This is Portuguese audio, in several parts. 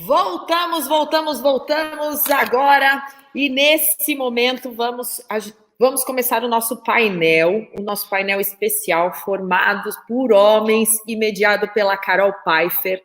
Voltamos agora e nesse momento vamos começar o nosso painel especial formado por homens e mediado pela Carol Pfeiffer.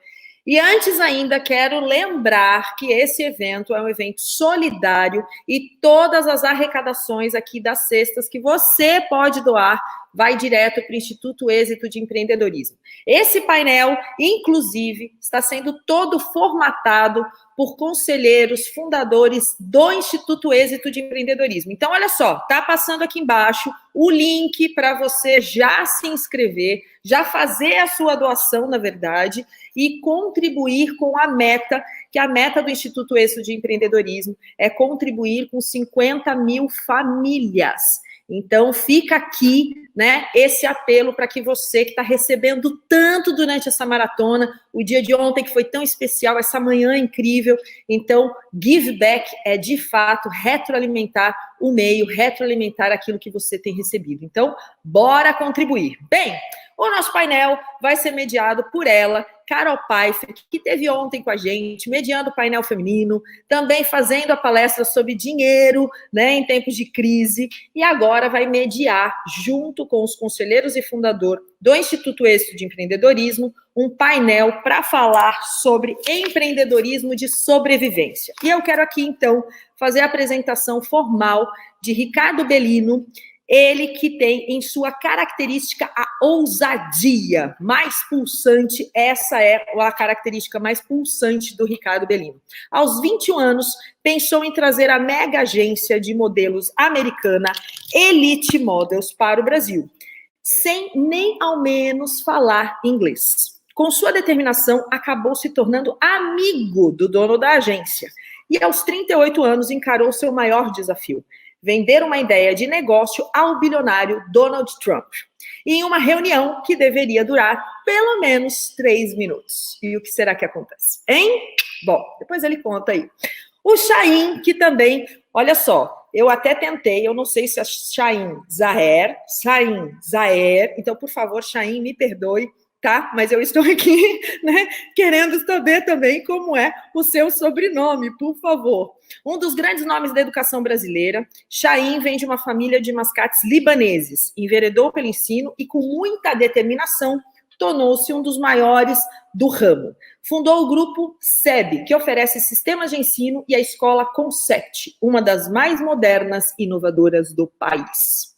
E antes ainda quero lembrar que esse evento é um evento solidário e todas as arrecadações aqui das cestas que você pode doar vai direto para o Instituto Êxito de Empreendedorismo. Esse painel, inclusive, está sendo todo formatado por conselheiros, fundadores do Instituto Êxito de Empreendedorismo. Então, olha só, tá passando aqui embaixo o link para você já se inscrever, já fazer a sua doação, na verdade, e contribuir com a meta, que a meta do Instituto Êxito de Empreendedorismo é contribuir com 50 mil famílias. Então, fica aqui, né, esse apelo para que você que está recebendo tanto durante essa maratona, o dia de ontem que foi tão especial, essa manhã incrível, então, give back é, de fato, retroalimentar o meio, retroalimentar aquilo que você tem recebido. Então, bora contribuir. Bem, o nosso painel vai ser mediado por ela, Carol Pfeiffer, que esteve ontem com a gente, mediando o painel feminino, também fazendo a palestra sobre dinheiro, né, em tempos de crise, e agora vai mediar, junto com os conselheiros e fundador do Instituto Êxito de Empreendedorismo, um painel para falar sobre empreendedorismo de sobrevivência. E eu quero aqui, então, fazer a apresentação formal de Ricardo Bellino, ele que tem em sua característica a ousadia mais pulsante, essa é a característica mais pulsante do Ricardo Bellino. Aos 21 anos, pensou em trazer a mega agência de modelos americana Elite Models para o Brasil, sem nem ao menos falar inglês. Com sua determinação, acabou se tornando amigo do dono da agência e aos 38 anos encarou seu maior desafio: vender uma ideia de negócio ao bilionário Donald Trump, em uma reunião que deveria durar pelo menos 3 minutos. E o que será que acontece, hein? Bom, depois ele conta aí. O Chaim, que também, olha só, eu até tentei, eu não sei se é Chaim Zaher, então, por favor, Chaim, me perdoe, tá? Mas eu estou aqui, né, querendo saber também como é o seu sobrenome, por favor. Um dos grandes nomes da educação brasileira, Chaim vem de uma família de mascates libaneses, enveredou pelo ensino e, com muita determinação, tornou-se um dos maiores do ramo. Fundou o grupo SEB, que oferece sistemas de ensino, e a escola Concept, uma das mais modernas e inovadoras do país.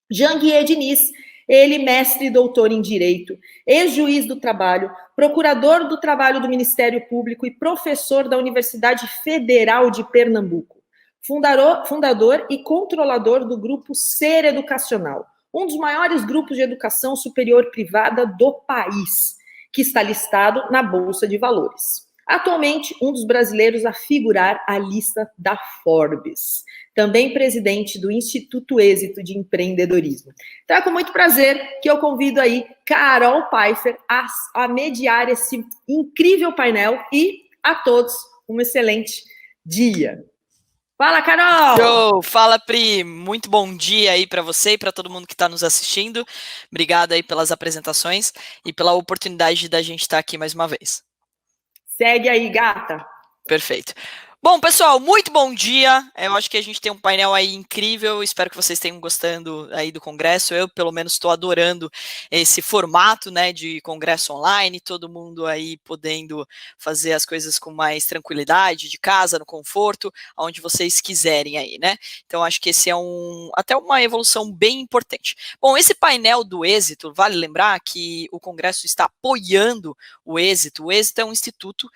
Janguier Diniz, ele mestre e doutor em Direito, ex-juiz do trabalho, procurador do trabalho do Ministério Público e professor da Universidade Federal de Pernambuco. Fundador e controlador do grupo Ser Educacional, um dos maiores grupos de educação superior privada do país, que está listado na Bolsa de Valores. Atualmente, um dos brasileiros a figurar a lista da Forbes. Também presidente do Instituto Êxito de Empreendedorismo. Então é com muito prazer que eu convido aí Carol Pfeiffer a mediar esse incrível painel e a todos um excelente dia. Fala, Carol! Show! Fala, Pri! Muito bom dia aí para você e para todo mundo que está nos assistindo. Obrigado aí pelas apresentações e pela oportunidade da gente estar aqui mais uma vez. Segue aí, gata. Perfeito. Bom, pessoal, muito bom dia. Eu acho que a gente tem um painel aí incrível. Espero que vocês tenham gostando aí do congresso. Eu, pelo menos, estou adorando esse formato, né, de congresso online. Todo mundo aí podendo fazer as coisas com mais tranquilidade, de casa, no conforto, aonde vocês quiserem aí, né? Então, acho que esse é até uma evolução bem importante. Bom, esse painel do Êxito, vale lembrar que o congresso está apoiando o Êxito. O Êxito é um instituto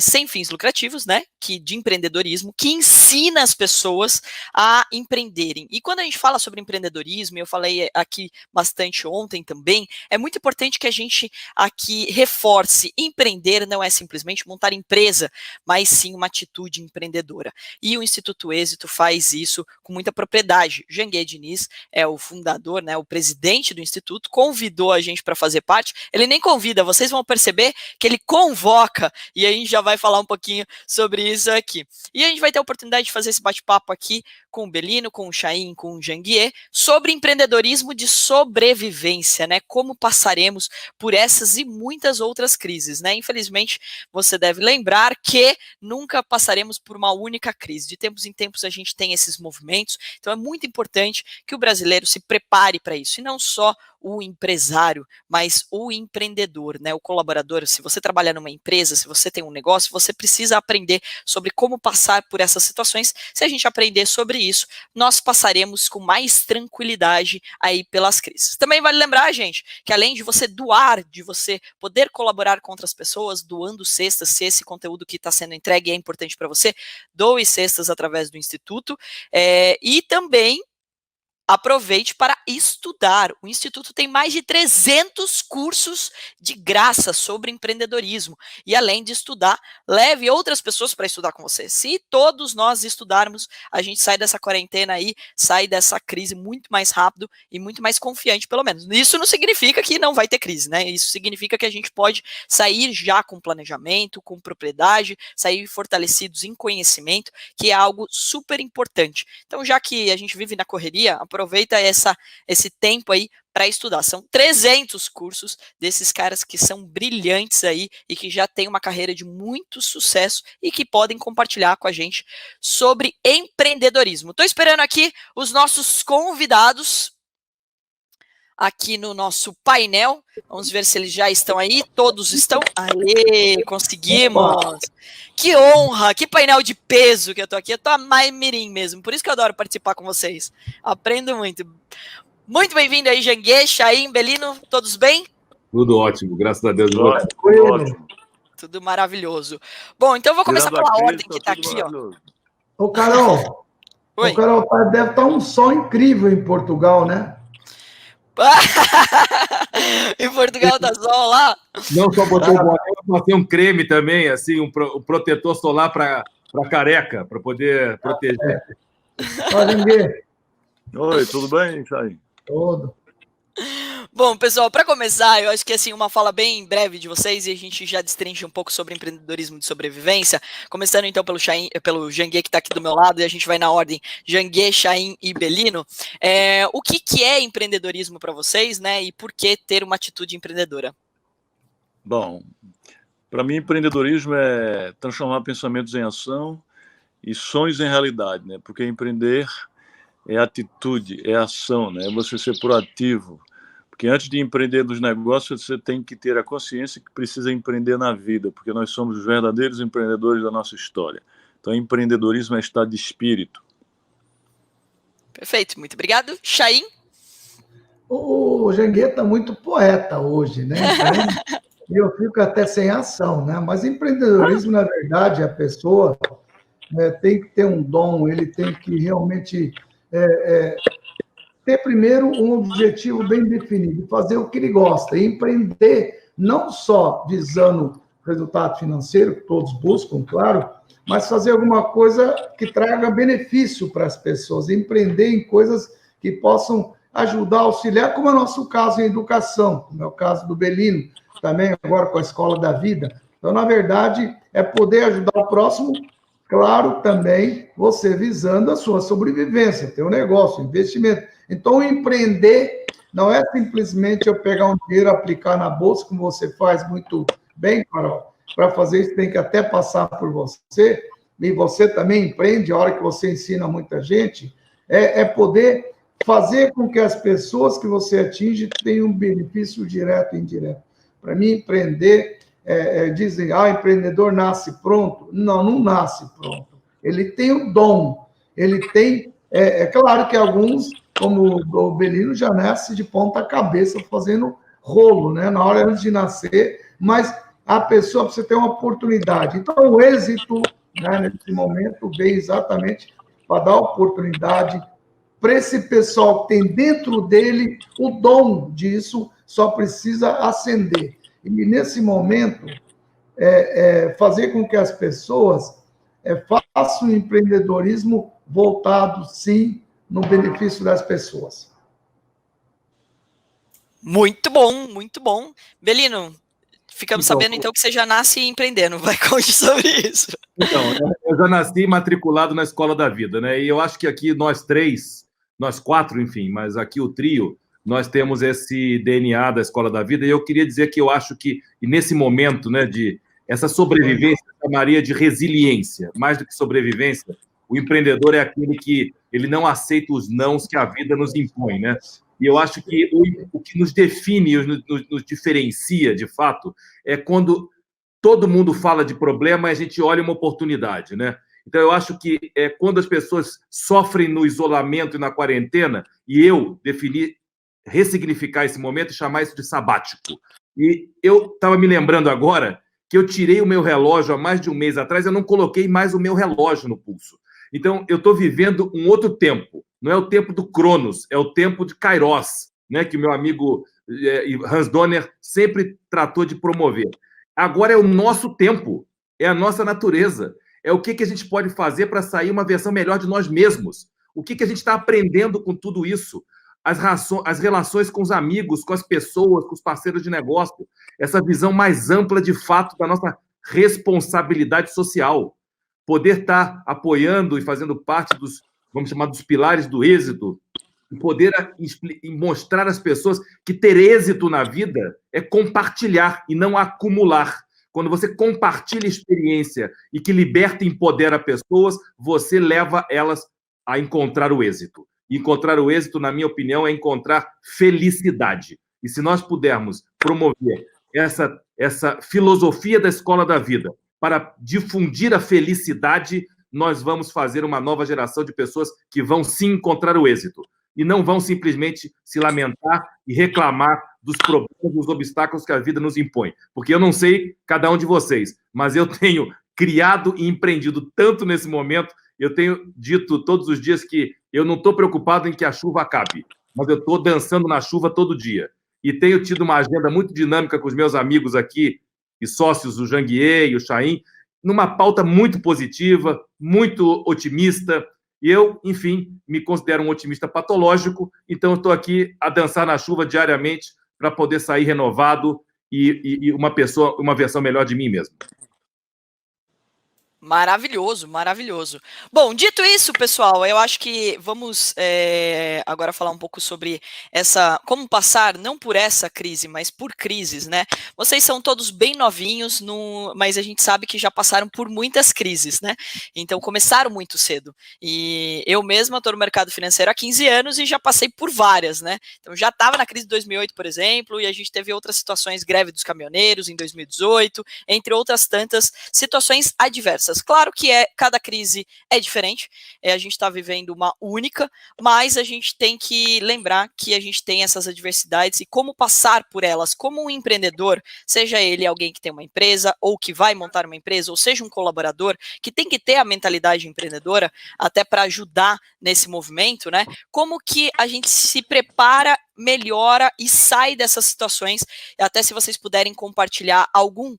sem fins lucrativos, né, de empreendedorismo, que ensina as pessoas a empreenderem. E quando a gente fala sobre empreendedorismo, eu falei aqui bastante ontem também, é muito importante que a gente aqui reforce: empreender não é simplesmente montar empresa, mas sim uma atitude empreendedora. E o Instituto Êxito faz isso com muita propriedade. Janguier Diniz é o fundador, né, o presidente do Instituto, convidou a gente para fazer parte. Ele nem convida, vocês vão perceber que ele convoca, e a gente já vai falar um pouquinho sobre isso aqui. E a gente vai ter a oportunidade de fazer esse bate-papo aqui com o Belino, com o Chaim, com o Janguier, sobre empreendedorismo de sobrevivência, né? Como passaremos por essas e muitas outras crises, né? Infelizmente, você deve lembrar que nunca passaremos por uma única crise. De tempos em tempos a gente tem esses movimentos, então é muito importante que o brasileiro se prepare para isso, e não só o empresário, mas o empreendedor, né? O colaborador. Se você trabalha numa empresa, se você tem um negócio, você precisa aprender sobre como passar por essas situações. Se a gente aprender sobre isso, nós passaremos com mais tranquilidade aí pelas crises. Também vale lembrar, gente, que além de você doar, de você poder colaborar com outras pessoas, doando cestas, se esse conteúdo que está sendo entregue é importante para você, doe cestas através do Instituto, e também aproveite para estudar. O Instituto tem mais de 300 cursos de graça sobre empreendedorismo. E além de estudar, leve outras pessoas para estudar com você. Se todos nós estudarmos, a gente sai dessa quarentena aí, sai dessa crise muito mais rápido e muito mais confiante, pelo menos. Isso não significa que não vai ter crise, né? Isso significa que a gente pode sair já com planejamento, com propriedade, sair fortalecidos em conhecimento, que é algo super importante. Então, já que a gente vive na correria, aproveita esse tempo aí para estudar. São 300 cursos desses caras que são brilhantes aí e que já têm uma carreira de muito sucesso e que podem compartilhar com a gente sobre empreendedorismo. Estou esperando aqui os nossos convidados aqui no nosso painel. Vamos ver se eles já estão aí. Todos estão? Aê, conseguimos! Que honra, que painel de peso que eu tô aqui. Eu tô a mais mirim mesmo, por isso que eu adoro participar com vocês. Aprendo muito. Muito bem-vindo aí, Janguier, Chaim, Belino, todos bem? Tudo ótimo, graças a Deus. Tudo ótimo. Tudo maravilhoso. Bom, então eu vou começar pela ordem que tá aqui, ó. Ô, Carol. Oi. Ô, Carol, deve estar um sol incrível em Portugal, né? Em Portugal tá sol lá? Não só botou o boné, mas tem um creme também, assim, um protetor solar para careca, para poder proteger. Olha, ninguém. Oi, tudo bem, Chaim? Todo. Bom, pessoal, para começar, eu acho que assim, uma fala bem breve de vocês e a gente já destrincha um pouco sobre empreendedorismo de sobrevivência, começando então pelo Janguier que está aqui do meu lado, e a gente vai na ordem Janguier, Chaim e Belino. O que é empreendedorismo para vocês, né, e por que ter uma atitude empreendedora? Bom, para mim empreendedorismo é transformar pensamentos em ação e sonhos em realidade, né, porque empreender é atitude, é ação, né, é você ser proativo. Porque antes de empreender nos negócios, você tem que ter a consciência que precisa empreender na vida, porque nós somos os verdadeiros empreendedores da nossa história. Então, empreendedorismo é estado de espírito. Perfeito, muito obrigado. Chaim? O Janguier está muito poeta hoje, né? Então, eu fico até sem ação, né? Mas empreendedorismo, na verdade, a pessoa tem que ter um dom, ele tem que realmente ter primeiro um objetivo bem definido, fazer o que ele gosta, e empreender não só visando resultado financeiro, que todos buscam, claro, mas fazer alguma coisa que traga benefício para as pessoas, empreender em coisas que possam ajudar, auxiliar, como é o nosso caso em educação, como é o caso do Belino, também agora com a Escola da Vida. Então, na verdade, é poder ajudar o próximo, claro, também você visando a sua sobrevivência, teu negócio, investimento. Então, empreender não é simplesmente eu pegar um dinheiro, aplicar na bolsa, como você faz muito bem, Carol. Para fazer isso, tem que até passar por você, e você também empreende, a hora que você ensina muita gente, é poder fazer com que as pessoas que você atinge tenham um benefício direto e indireto. Para mim, empreender, dizem, empreendedor nasce pronto. Não, não nasce pronto. Ele tem o dom, ele tem... É claro que alguns, como o Belino, já nasce de ponta cabeça fazendo rolo, né? Na hora antes de nascer, mas a pessoa precisa ter uma oportunidade. Então, o êxito, né, nesse momento, vem exatamente para dar oportunidade para esse pessoal que tem dentro dele o dom disso, só precisa acender. E, nesse momento, fazer com que as pessoas façam o empreendedorismo voltado, sim, no benefício das pessoas. Muito bom, muito bom. Belino, ficamos sabendo, então, que você já nasce empreendendo. Vai, conte sobre isso. Então, eu já nasci matriculado na Escola da Vida, né? E eu acho que aqui nós quatro, enfim, mas aqui o trio, nós temos esse DNA da Escola da Vida. E eu queria dizer que eu acho que, e nesse momento, né, de essa sobrevivência, eu chamaria de resiliência, mais do que sobrevivência. O empreendedor é aquele que ele não aceita os nãos que a vida nos impõe, né? E eu acho que o que nos define, nos diferencia, de fato, é quando todo mundo fala de problema e a gente olha uma oportunidade, né? Então, eu acho que quando as pessoas sofrem no isolamento e na quarentena, e eu defini ressignificar esse momento e chamar isso de sabático. E eu estava me lembrando agora que eu tirei o meu relógio há mais de um mês atrás, eu não coloquei mais o meu relógio no pulso. Então, eu estou vivendo um outro tempo. Não é o tempo do Cronos, é o tempo de Kairos, né, que o meu amigo Hans Donner sempre tratou de promover. Agora é o nosso tempo, é a nossa natureza. É o que a gente pode fazer para sair uma versão melhor de nós mesmos. O que a gente está aprendendo com tudo isso? As relações com os amigos, com as pessoas, com os parceiros de negócio. Essa visão mais ampla, de fato, da nossa responsabilidade social. Poder estar apoiando e fazendo parte dos, vamos chamar, dos pilares do êxito, e poder mostrar às pessoas que ter êxito na vida é compartilhar e não acumular. Quando você compartilha experiência e que liberta e empodera pessoas, você leva elas a encontrar o êxito. E encontrar o êxito, na minha opinião, é encontrar felicidade. E se nós pudermos promover essa filosofia da Escola da Vida para difundir a felicidade, nós vamos fazer uma nova geração de pessoas que vão sim encontrar o êxito e não vão simplesmente se lamentar e reclamar dos problemas, dos obstáculos que a vida nos impõe. Porque eu não sei cada um de vocês, mas eu tenho criado e empreendido tanto nesse momento, eu tenho dito todos os dias que eu não estou preocupado em que a chuva acabe, mas eu estou dançando na chuva todo dia. E tenho tido uma agenda muito dinâmica com os meus amigos aqui, e sócios, o Janguier e o Chaim, numa pauta muito positiva, muito otimista. E eu, enfim, me considero um otimista patológico, então estou aqui a dançar na chuva diariamente para poder sair renovado e uma versão melhor de mim mesmo. Maravilhoso, maravilhoso. Bom, dito isso, pessoal, eu acho que vamos agora falar um pouco sobre como passar, não por essa crise, mas por crises, né? Vocês são todos bem novinhos, mas a gente sabe que já passaram por muitas crises, né? Então, começaram muito cedo. E eu mesma estou no mercado financeiro há 15 anos e já passei por várias, né? Então, já estava na crise de 2008, por exemplo, e a gente teve outras situações, greve dos caminhoneiros em 2018, entre outras tantas situações adversas. Claro que cada crise é diferente, a gente está vivendo uma única, mas a gente tem que lembrar que a gente tem essas adversidades e como passar por elas como um empreendedor, seja ele alguém que tem uma empresa ou que vai montar uma empresa, ou seja um colaborador, que tem que ter a mentalidade empreendedora até para ajudar nesse movimento, né? Como que a gente se prepara, melhora e sai dessas situações, até se vocês puderem compartilhar algum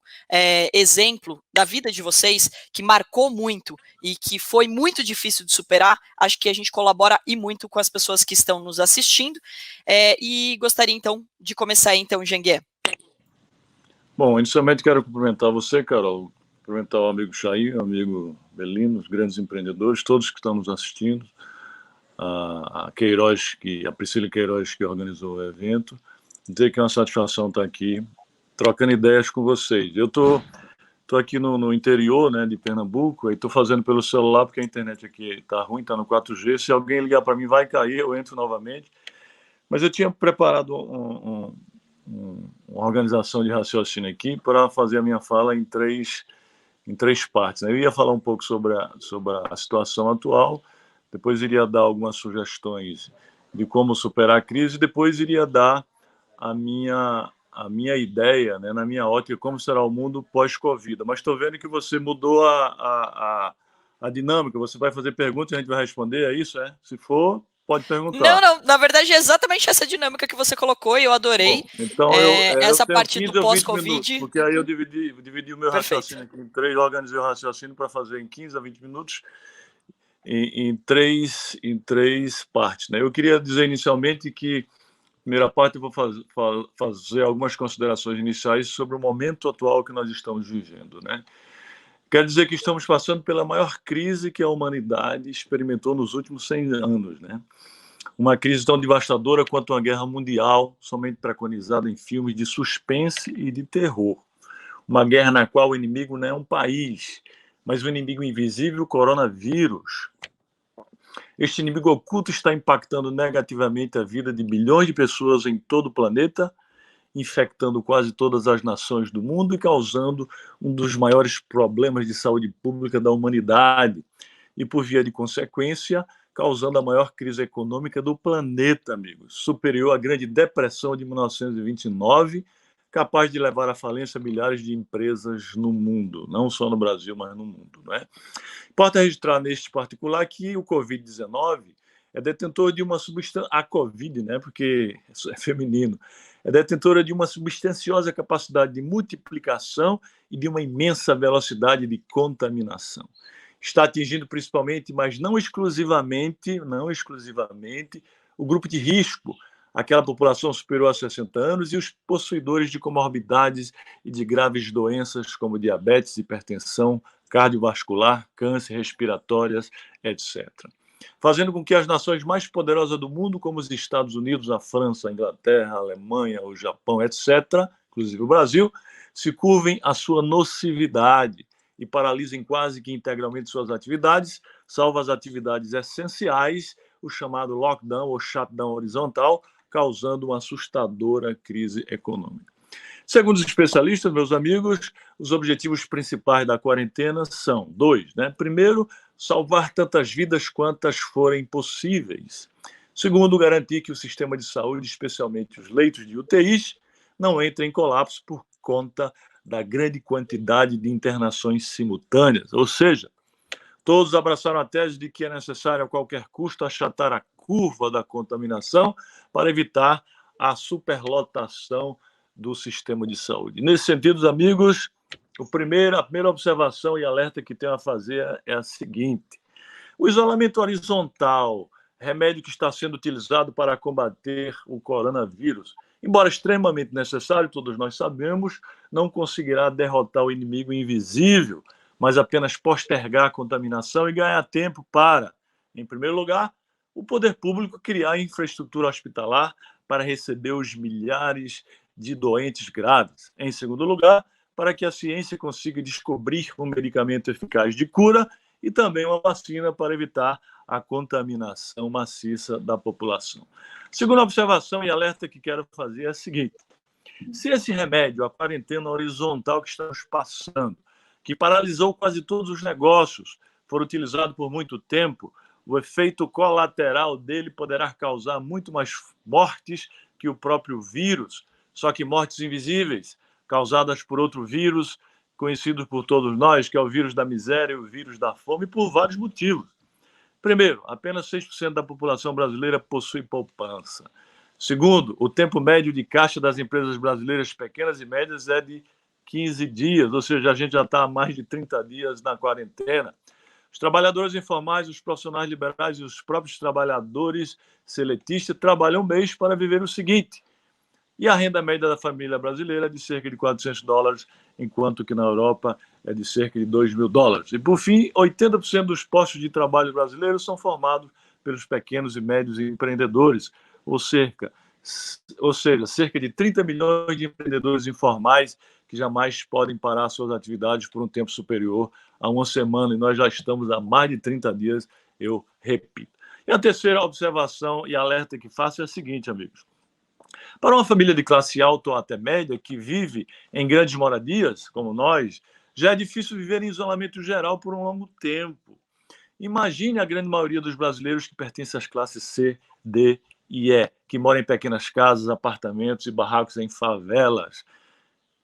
exemplo da vida de vocês que marcou muito e que foi muito difícil de superar, acho que a gente colabora e muito com as pessoas que estão nos assistindo, e gostaria então de começar então, Janguier. Bom, inicialmente quero cumprimentar você, Carol, cumprimentar o amigo Chaim, o amigo Belino, os grandes empreendedores, todos que estão nos assistindo, a Queiroz, a Priscila Queiroz, que organizou o evento, dizer que é uma satisfação estar aqui trocando ideias com vocês. Eu estou aqui no interior, né, de Pernambuco, e estou fazendo pelo celular porque a internet aqui está ruim, está no 4G. Se alguém ligar para mim, vai cair, eu entro novamente. Mas eu tinha preparado uma organização de raciocínio aqui para fazer a minha fala em três partes, né? Eu ia falar um pouco sobre a situação atual, depois iria dar algumas sugestões de como superar a crise, e depois iria dar a minha ideia, né, na minha ótica, como será o mundo pós-Covid. Mas estou vendo que você mudou a dinâmica, você vai fazer perguntas e a gente vai responder, é isso? Se for, pode perguntar. Não, na verdade é exatamente essa dinâmica que você colocou e eu adorei. Bom, então essa eu parte do pós-Covid. Minutos, porque aí eu dividi o meu raciocínio aqui em três, organizei o raciocínio para fazer em 15 a 20 minutos, em três partes, né? Eu queria dizer inicialmente que primeira parte, eu vou fazer algumas considerações iniciais sobre o momento atual que nós estamos vivendo, né? Quer dizer que estamos passando pela maior crise que a humanidade experimentou nos últimos 100 anos, né? Uma crise tão devastadora quanto uma guerra mundial, somente preconizada em filmes de suspense e de terror. Uma guerra na qual o inimigo não é um país, mas o inimigo invisível, o coronavírus. Este inimigo oculto está impactando negativamente a vida de bilhões de pessoas em todo o planeta, infectando quase todas as nações do mundo e causando um dos maiores problemas de saúde pública da humanidade. E, por via de consequência, causando a maior crise econômica do planeta, amigos, superior à Grande Depressão de 1929, capaz de levar à falência milhares de empresas no mundo, não só no Brasil, mas no mundo, não é? Importa registrar neste particular que o Covid-19 é detentor de uma substância, a Covid, né, porque é feminino, é detentora de uma substanciosa capacidade de multiplicação e de uma imensa velocidade de contaminação. Está atingindo principalmente, mas não exclusivamente, o grupo de risco, aquela população superior a 60 anos e os possuidores de comorbidades e de graves doenças como diabetes, hipertensão, cardiovascular, câncer, respiratórias, etc. Fazendo com que as nações mais poderosas do mundo, como os Estados Unidos, a França, a Inglaterra, a Alemanha, o Japão, etc., inclusive o Brasil, se curvem à sua nocividade e paralisem quase que integralmente suas atividades, salvo as atividades essenciais, o chamado lockdown ou shutdown horizontal, causando uma assustadora crise econômica. Segundo os especialistas, meus amigos, os objetivos principais da quarentena são 2, né? Primeiro, salvar tantas vidas quantas forem possíveis. Segundo, garantir que o sistema de saúde, especialmente os leitos de UTIs, não entre em colapso por conta da grande quantidade de internações simultâneas. Ou seja, todos abraçaram a tese de que é necessário a qualquer custo achatar a curva da contaminação para evitar a superlotação do sistema de saúde. Nesse sentido, amigos, a primeira observação e alerta que tenho a fazer é a seguinte: o isolamento horizontal, remédio que está sendo utilizado para combater o coronavírus, embora extremamente necessário, todos nós sabemos, não conseguirá derrotar o inimigo invisível, mas apenas postergar a contaminação e ganhar tempo para, em primeiro lugar, o poder público criar infraestrutura hospitalar para receber os milhares de doentes graves. Em segundo lugar, para que a ciência consiga descobrir um medicamento eficaz de cura e também uma vacina para evitar a contaminação maciça da população. Segunda observação e alerta que quero fazer é a seguinte: se esse remédio, a quarentena horizontal que estamos passando, que paralisou quase todos os negócios, for utilizado por muito tempo, o efeito colateral dele poderá causar muito mais mortes que o próprio vírus, só que mortes invisíveis, causadas por outro vírus, conhecido por todos nós, que é o vírus da miséria, o vírus da fome, por vários motivos. Primeiro, apenas 6% da população brasileira possui poupança. Segundo, o tempo médio de caixa das empresas brasileiras pequenas e médias é de 15 dias, ou seja, a gente já está há mais de 30 dias na quarentena. Os trabalhadores informais, os profissionais liberais e os próprios trabalhadores seletistas trabalham um mês para viver o seguinte: e a renda média da família brasileira é de cerca de $400, enquanto que na Europa é de cerca de $2.000. E, por fim, 80% dos postos de trabalho brasileiros são formados pelos pequenos e médios empreendedores, ou seja, cerca de 30 milhões de empreendedores informais que jamais podem parar suas atividades por um tempo superior a uma semana, e nós já estamos há mais de 30 dias, eu repito. E a terceira observação e alerta que faço é a seguinte, amigos. Para uma família de classe alta ou até média que vive em grandes moradias, como nós, já é difícil viver em isolamento geral por um longo tempo. Imagine a grande maioria dos brasileiros que pertencem às classes C, D e E, que moram em pequenas casas, apartamentos e barracos em favelas.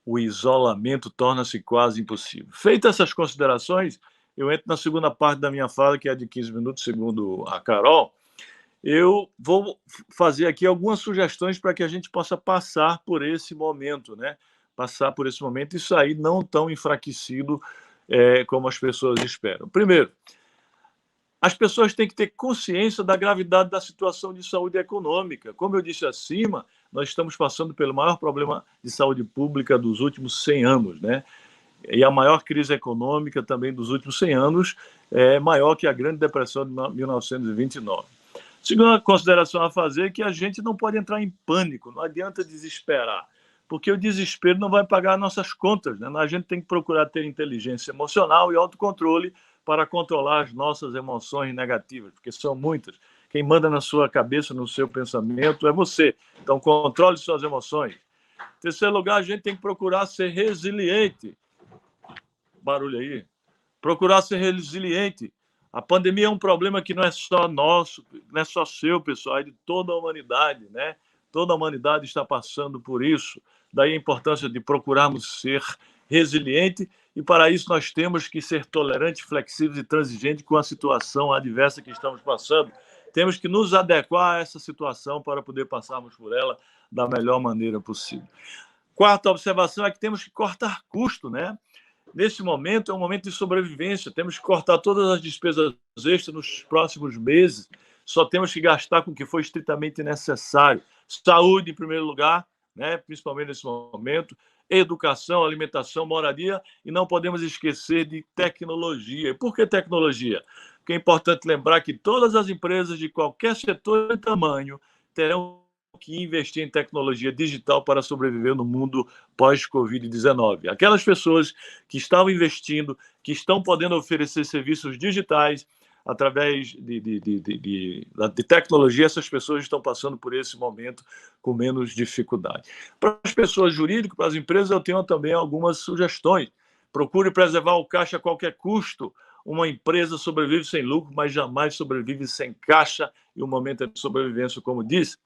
O isolamento torna-se quase impossível. Feitas essas considerações, eu entro na segunda parte da minha fala, que é de 15 minutos, segundo a Carol. Eu vou fazer aqui algumas sugestões para que a gente possa passar por esse momento, né? Passar por esse momento e sair não tão enfraquecido como as pessoas esperam. Primeiro, as pessoas têm que ter consciência da gravidade da situação de saúde econômica. Como eu disse acima, nós estamos passando pelo maior problema de saúde pública dos últimos 100 anos, né? E a maior crise econômica também dos últimos 100 anos é maior que a Grande Depressão de 1929. Segunda consideração a fazer é que a gente não pode entrar em pânico, não adianta desesperar, porque o desespero não vai pagar nossas contas, né? A gente tem que procurar ter inteligência emocional e autocontrole para controlar as nossas emoções negativas, porque são muitas. Quem manda na sua cabeça, no seu pensamento, é você. Então, controle suas emoções. Em terceiro lugar, a gente tem que procurar ser resiliente. Barulho aí. Procurar ser resiliente. A pandemia é um problema que não é só nosso, não é só seu, pessoal, é de toda a humanidade, né? Toda a humanidade está passando por isso. Daí a importância de procurarmos ser resiliente, e para isso nós temos que ser tolerantes, flexíveis e transigentes com a situação adversa que estamos passando. Temos que nos adequar a essa situação para poder passarmos por ela da melhor maneira possível. Quarta observação é que temos que cortar custo, né? Nesse momento é um momento de sobrevivência, temos que cortar todas as despesas extras nos próximos meses, só temos que gastar com o que for estritamente necessário. Saúde em primeiro lugar, né? Principalmente nesse momento, educação, alimentação, moradia, e não podemos esquecer de tecnologia. E por que tecnologia? Porque é importante lembrar que todas as empresas de qualquer setor e tamanho terão que investir em tecnologia digital para sobreviver no mundo pós-Covid-19. Aquelas pessoas que estavam investindo, que estão podendo oferecer serviços digitais através de tecnologia, essas pessoas estão passando por esse momento com menos dificuldade. Para as pessoas jurídicas, para as empresas, eu tenho também algumas sugestões. Procure preservar o caixa a qualquer custo. Uma empresa sobrevive sem lucro, mas jamais sobrevive sem caixa, e o momento é de sobrevivência, como disse.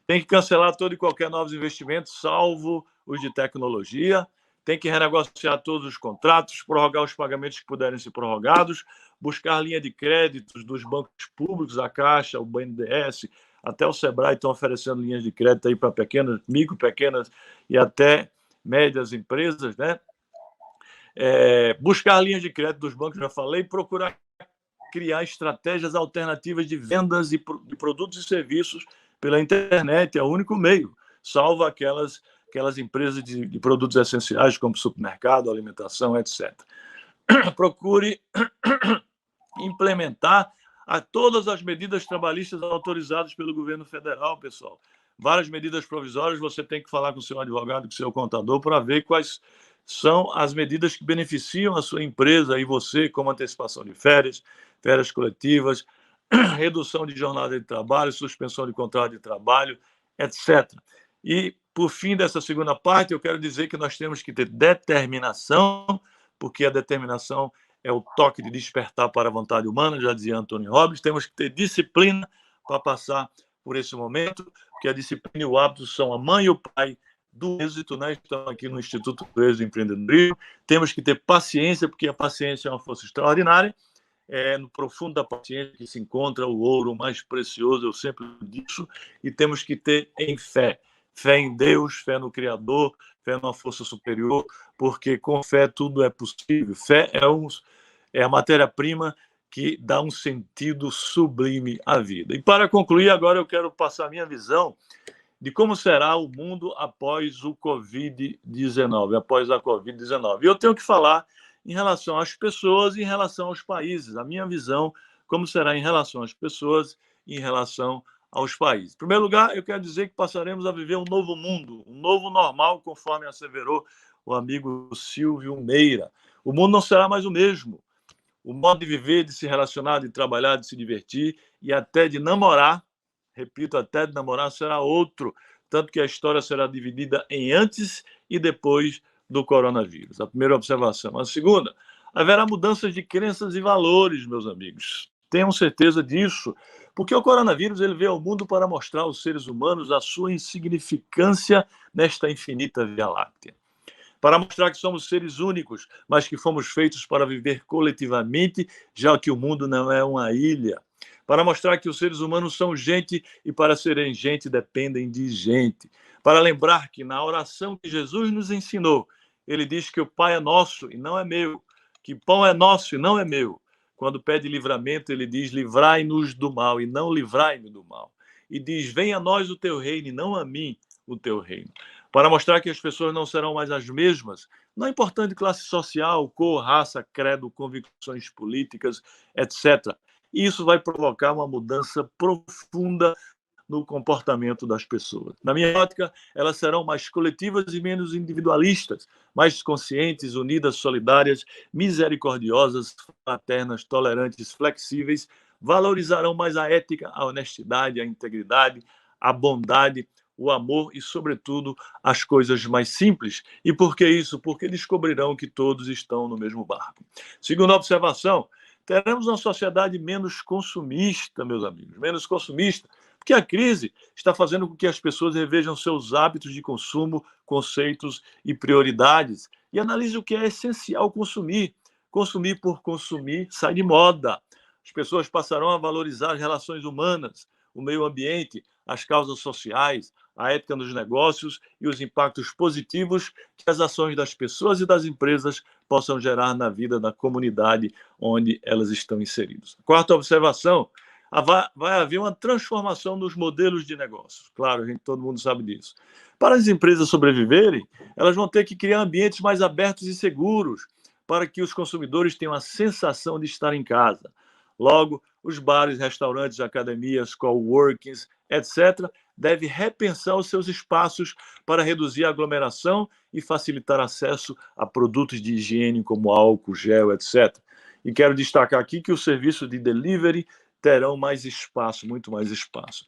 Tem que cancelar todo e qualquer novos investimentos, salvo os de tecnologia. Tem que renegociar todos os contratos, prorrogar os pagamentos que puderem ser prorrogados, buscar linha de créditos dos bancos públicos, a Caixa, o BNDES, até o Sebrae estão oferecendo linhas de crédito aí para pequenas, micro, pequenas e até médias empresas, né? Buscar linhas de crédito dos bancos, já falei, procurar criar estratégias alternativas de vendas de produtos e serviços pela internet, é o único meio, salvo aquelas empresas de produtos essenciais, como supermercado, alimentação, etc. Procure implementar todas as medidas trabalhistas autorizadas pelo governo federal, pessoal. Várias medidas provisórias, você tem que falar com o seu advogado, com o seu contador, para ver quais são as medidas que beneficiam a sua empresa e você, como antecipação de férias, férias coletivas, redução de jornada de trabalho, suspensão de contrato de trabalho, etc. E, por fim dessa segunda parte, eu quero dizer que nós temos que ter determinação, porque a determinação é o toque de despertar para a vontade humana, já dizia Anthony Robbins. Temos que ter disciplina para passar por esse momento, porque a disciplina e o hábito são a mãe e o pai do êxito, né? Estamos aqui no Instituto do Êxito do Empreendedorismo. Temos que ter paciência, porque a paciência é uma força extraordinária. É no profundo da paciência que se encontra o ouro mais precioso, eu sempre digo, e temos que ter fé em Deus, fé no Criador, fé numa força superior, porque com fé tudo é possível. Fé é a matéria-prima que dá um sentido sublime à vida. E para concluir, agora eu quero passar a minha visão de como será o mundo após o Covid-19, após a Covid-19. E eu tenho que falar em relação às pessoas e em relação aos países. A minha visão, como será em relação às pessoas e em relação aos países. Em primeiro lugar, eu quero dizer que passaremos a viver um novo mundo, um novo normal, conforme asseverou o amigo Silvio Meira. O mundo não será mais o mesmo. O modo de viver, de se relacionar, de trabalhar, de se divertir e até de namorar, repito, até de namorar será outro, tanto que a história será dividida em antes e depois do coronavírus. A primeira observação. A segunda, haverá mudanças de crenças e valores, meus amigos. Tenham certeza disso, porque o coronavírus ele veio ao mundo para mostrar aos seres humanos a sua insignificância nesta infinita Via Láctea. Para mostrar que somos seres únicos, mas que fomos feitos para viver coletivamente, já que o mundo não é uma ilha. Para mostrar que os seres humanos são gente e para serem gente dependem de gente. Para lembrar que na oração que Jesus nos ensinou, ele diz que o Pai é nosso e não é meu, que pão é nosso e não é meu, quando pede livramento, ele diz: livrai-nos do mal, e não livrai-me do mal. E diz: venha a nós o teu reino, e não a mim o teu reino. Para mostrar que as pessoas não serão mais as mesmas, não importando classe social, cor, raça, credo, convicções políticas, etc. E isso vai provocar uma mudança profunda no comportamento das pessoas. Na minha ótica, elas serão mais coletivas e menos individualistas, mais conscientes, unidas, solidárias, misericordiosas, fraternas, tolerantes, flexíveis, valorizarão mais a ética, a honestidade, a integridade, a bondade, o amor e, sobretudo, as coisas mais simples. E por que isso? Porque descobrirão que todos estão no mesmo barco. Segunda observação, teremos uma sociedade menos consumista, meus amigos, menos consumista, porque a crise está fazendo com que as pessoas revejam seus hábitos de consumo, conceitos e prioridades e analise o que é essencial consumir. Consumir por consumir sai de moda. As pessoas passarão a valorizar as relações humanas, o meio ambiente, as causas sociais, a ética nos negócios e os impactos positivos que as ações das pessoas e das empresas possam gerar na vida da comunidade onde elas estão inseridas. Quarta observação, vai haver uma transformação nos modelos de negócios. Claro, todo mundo sabe disso. Para as empresas sobreviverem, elas vão ter que criar ambientes mais abertos e seguros para que os consumidores tenham a sensação de estar em casa. Logo, os bares, restaurantes, academias, coworkings, etc., devem repensar os seus espaços para reduzir a aglomeração e facilitar acesso a produtos de higiene como álcool, gel, etc. E quero destacar aqui que os serviços de delivery terão mais espaço, muito mais espaço.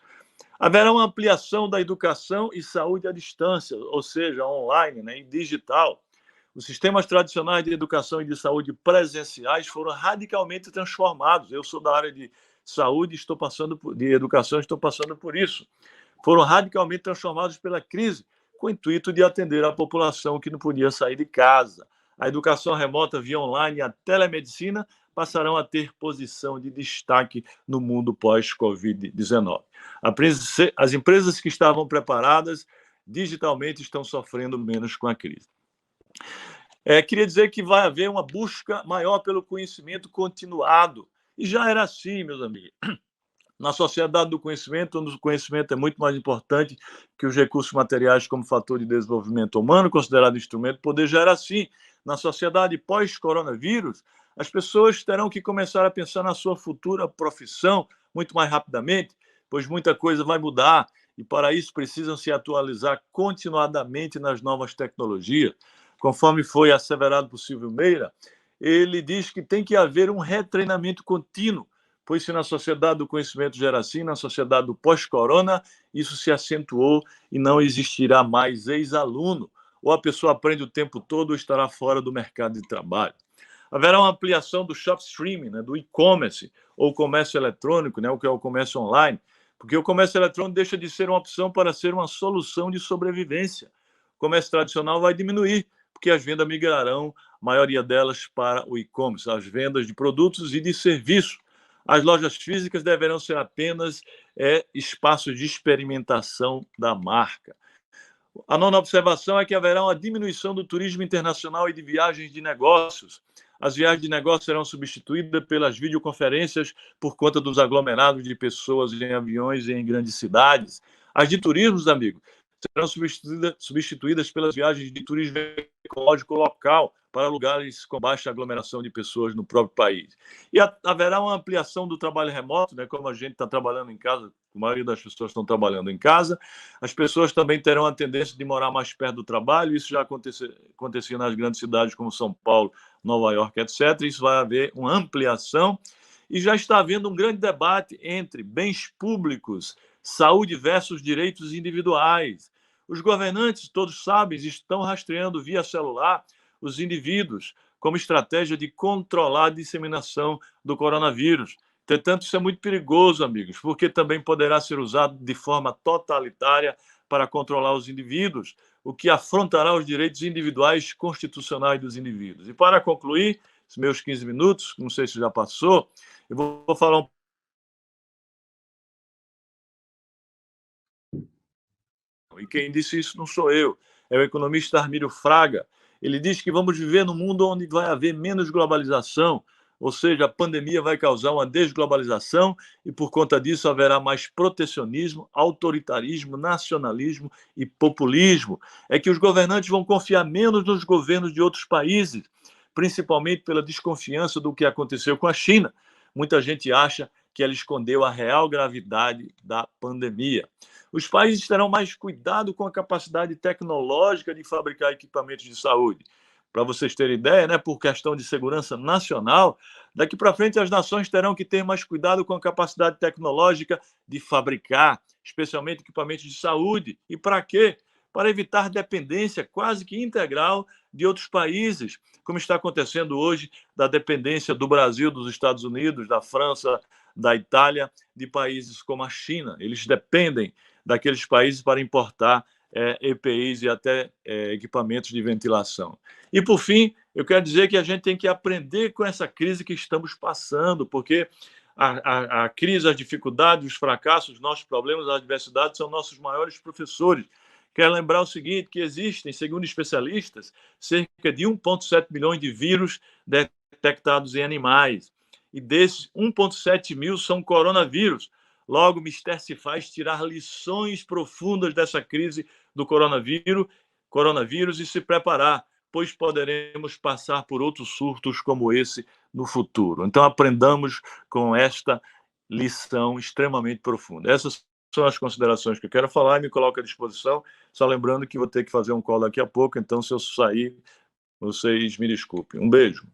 Haverá uma ampliação da educação e saúde à distância, ou seja, online, e digital. Os sistemas tradicionais de educação e de saúde presenciais foram radicalmente transformados. Eu sou da área de saúde, de educação, estou passando por isso. Foram radicalmente transformados pela crise, com o intuito de atender a população que não podia sair de casa. A educação remota via online e a telemedicina passarão a ter posição de destaque no mundo pós-Covid-19. As empresas que estavam preparadas digitalmente estão sofrendo menos com a crise. Queria dizer que vai haver uma busca maior pelo conhecimento continuado. E já era assim, meus amigos. Na sociedade do conhecimento, onde o conhecimento é muito mais importante que os recursos materiais como fator de desenvolvimento humano, considerado instrumento de poder, já era assim. Na sociedade pós-coronavírus, as pessoas terão que começar a pensar na sua futura profissão muito mais rapidamente, pois muita coisa vai mudar e, para isso, precisam se atualizar continuadamente nas novas tecnologias. Conforme foi asseverado por Silvio Meira, ele diz que tem que haver um retreinamento contínuo, pois se na sociedade do conhecimento já era assim, na sociedade do pós-corona, isso se acentuou e não existirá mais ex-aluno, ou a pessoa aprende o tempo todo ou estará fora do mercado de trabalho. Haverá uma ampliação do shop streaming, do e-commerce, ou comércio eletrônico, o que é o comércio online, porque o comércio eletrônico deixa de ser uma opção para ser uma solução de sobrevivência. O comércio tradicional vai diminuir, porque as vendas migrarão, a maioria delas, para o e-commerce, as vendas de produtos e de serviços. As lojas físicas deverão ser apenas espaços de experimentação da marca. A nona observação é que haverá uma diminuição do turismo internacional e de viagens de negócios. As viagens de negócios serão substituídas pelas videoconferências por conta dos aglomerados de pessoas em aviões e em grandes cidades. As de turismo, amigos, serão substituídas pelas viagens de turismo ecológico local para lugares com baixa aglomeração de pessoas no próprio país. E haverá uma ampliação do trabalho remoto, como a gente está trabalhando em casa, a maioria das pessoas estão trabalhando em casa, as pessoas também terão a tendência de morar mais perto do trabalho, isso já acontecia nas grandes cidades como São Paulo, Nova York, etc. Isso vai haver uma ampliação e já está havendo um grande debate entre bens públicos, saúde versus direitos individuais. Os governantes, todos sabem, estão rastreando via celular os indivíduos como estratégia de controlar a disseminação do coronavírus. Entretanto, isso é muito perigoso, amigos, porque também poderá ser usado de forma totalitária para controlar os indivíduos, o que afrontará os direitos individuais constitucionais dos indivíduos. E para concluir, os meus 15 minutos, não sei se já passou, eu vou falar E quem disse isso não sou eu, é o economista Armírio Fraga. Ele diz que vamos viver num mundo onde vai haver menos globalização, Ou seja, a pandemia vai causar uma desglobalização e, por conta disso, haverá mais protecionismo, autoritarismo, nacionalismo e populismo. É que os governantes vão confiar menos nos governos de outros países, principalmente pela desconfiança do que aconteceu com a China. Muita gente acha que ela escondeu a real gravidade da pandemia. Os países terão mais cuidado com a capacidade tecnológica de fabricar equipamentos de saúde. Para vocês terem ideia, né, por questão de segurança nacional, daqui para frente as nações terão que ter mais cuidado com a capacidade tecnológica de fabricar, especialmente equipamentos de saúde. E para quê? Para evitar dependência quase que integral de outros países, como está acontecendo hoje da dependência do Brasil, dos Estados Unidos, da França, da Itália, de países como a China. Eles dependem daqueles países para importar EPIs e até equipamentos de ventilação. E, por fim, eu quero dizer que a gente tem que aprender com essa crise que estamos passando, porque a crise, as dificuldades, os fracassos, os nossos problemas, as adversidades são nossos maiores professores. Quero lembrar o seguinte, que existem, segundo especialistas, cerca de 1,7 milhões de vírus detectados em animais. E desses, 1,7 mil são coronavírus. Logo, Mister se faz tirar lições profundas dessa crise do coronavírus e se preparar, pois poderemos passar por outros surtos como esse no futuro. Então, aprendamos com esta lição extremamente profunda. Essas são as considerações que eu quero falar e me coloco à disposição, só lembrando que vou ter que fazer um call daqui a pouco, então, se eu sair, vocês me desculpem. Um beijo.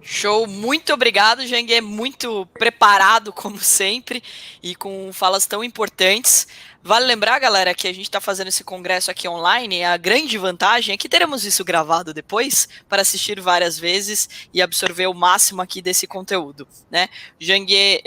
Show, muito obrigado, Jangue, muito preparado como sempre e com falas tão importantes. Vale lembrar, galera, que a gente está fazendo esse congresso aqui online e a grande vantagem é que teremos isso gravado depois para assistir várias vezes e absorver o máximo aqui desse conteúdo, né? Jangue,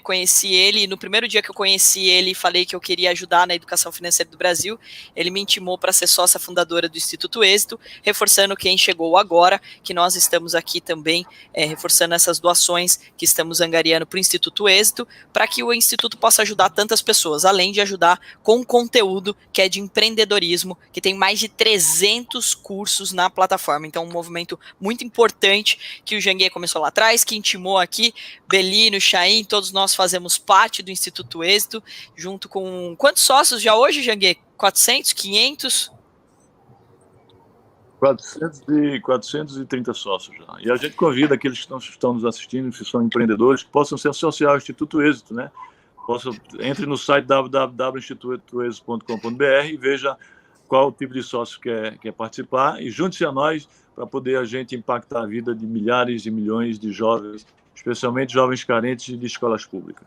conheci ele, no primeiro dia que eu conheci ele, falei que eu queria ajudar na educação financeira do Brasil, ele me intimou para ser sócia fundadora do Instituto Êxito, reforçando quem chegou agora, que nós estamos aqui também reforçando essas doações que estamos angariando para o Instituto Êxito, para que o Instituto possa ajudar tantas pessoas, além de ajudar com conteúdo que é de empreendedorismo, que tem mais de 300 cursos na plataforma. Então, um movimento muito importante que o Jangue começou lá atrás, que intimou aqui, Belino, Chaim, todos nós fazemos parte do Instituto Êxito, junto com... Quantos sócios já hoje, Jangue? 400? 500? 430 sócios já. E a gente convida aqueles que estão nos assistindo, que são empreendedores, que possam se associar ao Instituto Êxito, né? Entre no site www.institutoexito.com.br e veja qual o tipo de sócio quer participar e junte-se a nós para poder a gente impactar a vida de milhares e milhões de jovens, especialmente jovens carentes de escolas públicas.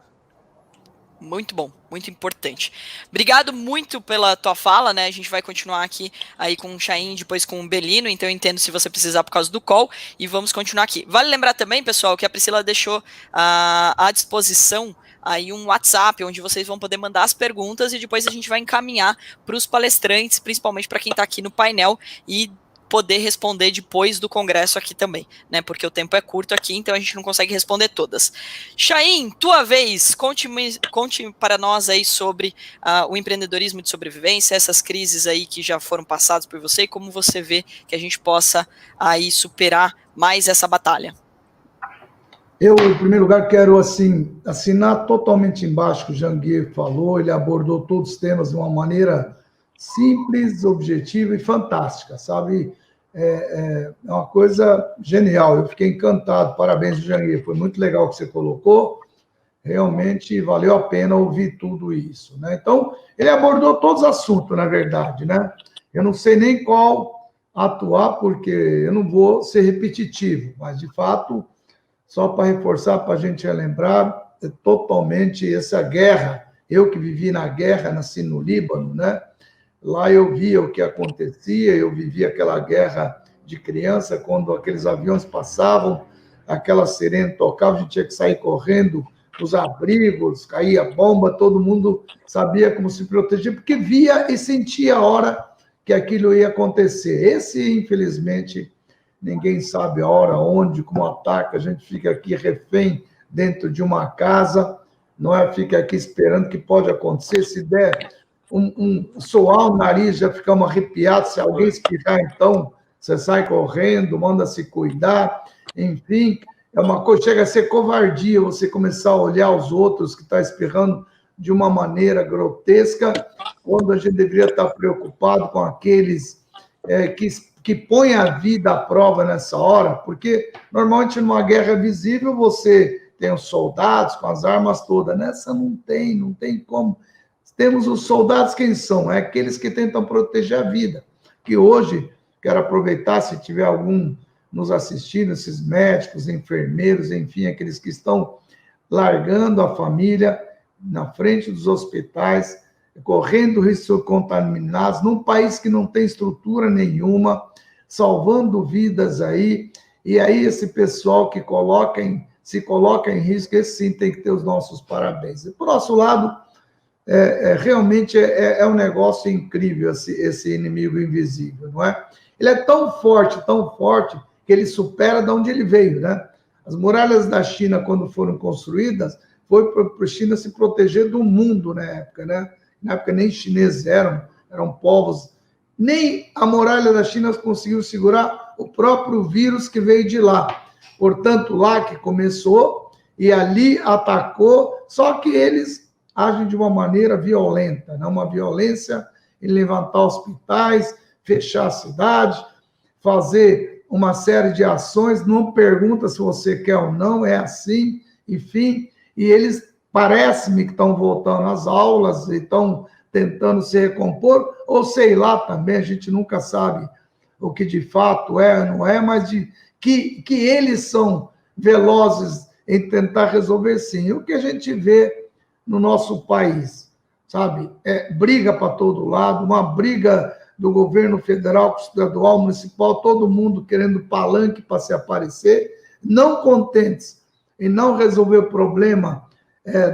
Muito bom, muito importante. Obrigado muito pela tua fala, né? A gente vai continuar aqui aí com o Chaim, depois com o Belino, então eu entendo se você precisar por causa do call, e vamos continuar aqui. Vale lembrar também, pessoal, que a Priscila deixou à disposição aí um WhatsApp, onde vocês vão poder mandar as perguntas e depois a gente vai encaminhar para os palestrantes, principalmente para quem está aqui no painel, e poder responder depois do congresso aqui também, né? Porque o tempo é curto aqui, então a gente não consegue responder todas. Chaim, tua vez, conte para nós aí sobre o empreendedorismo de sobrevivência, essas crises aí que já foram passadas por você e como você vê que a gente possa aí superar mais essa batalha. Eu, em primeiro lugar, quero assinar totalmente embaixo o que o Jangue falou. Ele abordou todos os temas de uma maneira simples, objetiva e fantástica, sabe? É uma coisa genial. Eu fiquei encantado. Parabéns, Jangue. Foi muito legal o que você colocou. Realmente valeu a pena ouvir tudo isso, né? Então, ele abordou todos os assuntos, na verdade, né? Eu não sei nem qual atuar, porque eu não vou ser repetitivo, mas, de fato... Só para reforçar, para a gente relembrar, totalmente essa guerra. Eu que vivi na guerra, nasci no Líbano, né? Lá eu via o que acontecia, eu vivia aquela guerra de criança, quando aqueles aviões passavam, aquela sirene tocava, a gente tinha que sair correndo, os abrigos, caía bomba, todo mundo sabia como se proteger, porque via e sentia a hora que aquilo ia acontecer. Esse, infelizmente... Ninguém sabe a hora, onde, como ataca, a gente fica aqui refém dentro de uma casa, não é? Fica aqui esperando que pode acontecer, se der soar o nariz, já ficamos arrepiados, se alguém espirrar, então, você sai correndo, manda se cuidar, enfim, é uma coisa, chega a ser covardia você começar a olhar os outros que estão espirrando de uma maneira grotesca, quando a gente deveria estar preocupado com aqueles que põem a vida à prova nessa hora, porque normalmente numa guerra visível você tem os soldados com as armas todas, nessa não tem como. Temos os soldados, quem são? É aqueles que tentam proteger a vida, que hoje, quero aproveitar, se tiver algum nos assistindo, esses médicos, enfermeiros, enfim, aqueles que estão largando a família na frente dos hospitais, correndo risco de ser contaminados, num país que não tem estrutura nenhuma, salvando vidas aí, e aí esse pessoal que se coloca em risco, esse sim tem que ter os nossos parabéns. E, por nosso lado, realmente é um negócio incrível esse inimigo invisível, não é? Ele é tão forte, que ele supera de onde ele veio, né? As muralhas da China, quando foram construídas, foi para a China se proteger do mundo na época, né? Na época nem chineses eram povos. Nem a muralha da China conseguiu segurar o próprio vírus que veio de lá. Portanto, lá que começou e ali atacou, só que eles agem de uma maneira violenta, né? Uma violência em levantar hospitais, fechar a cidade, fazer uma série de ações, não pergunta se você quer ou não, é assim, enfim, e eles parece-me que estão voltando às aulas e estão tentando se recompor, ou sei lá também, a gente nunca sabe o que de fato é ou não é, mas que eles são velozes em tentar resolver sim. O que a gente vê no nosso país, sabe? Briga para todo lado, uma briga do governo federal, estadual, municipal, todo mundo querendo palanque para se aparecer, não contentes em não resolver o problema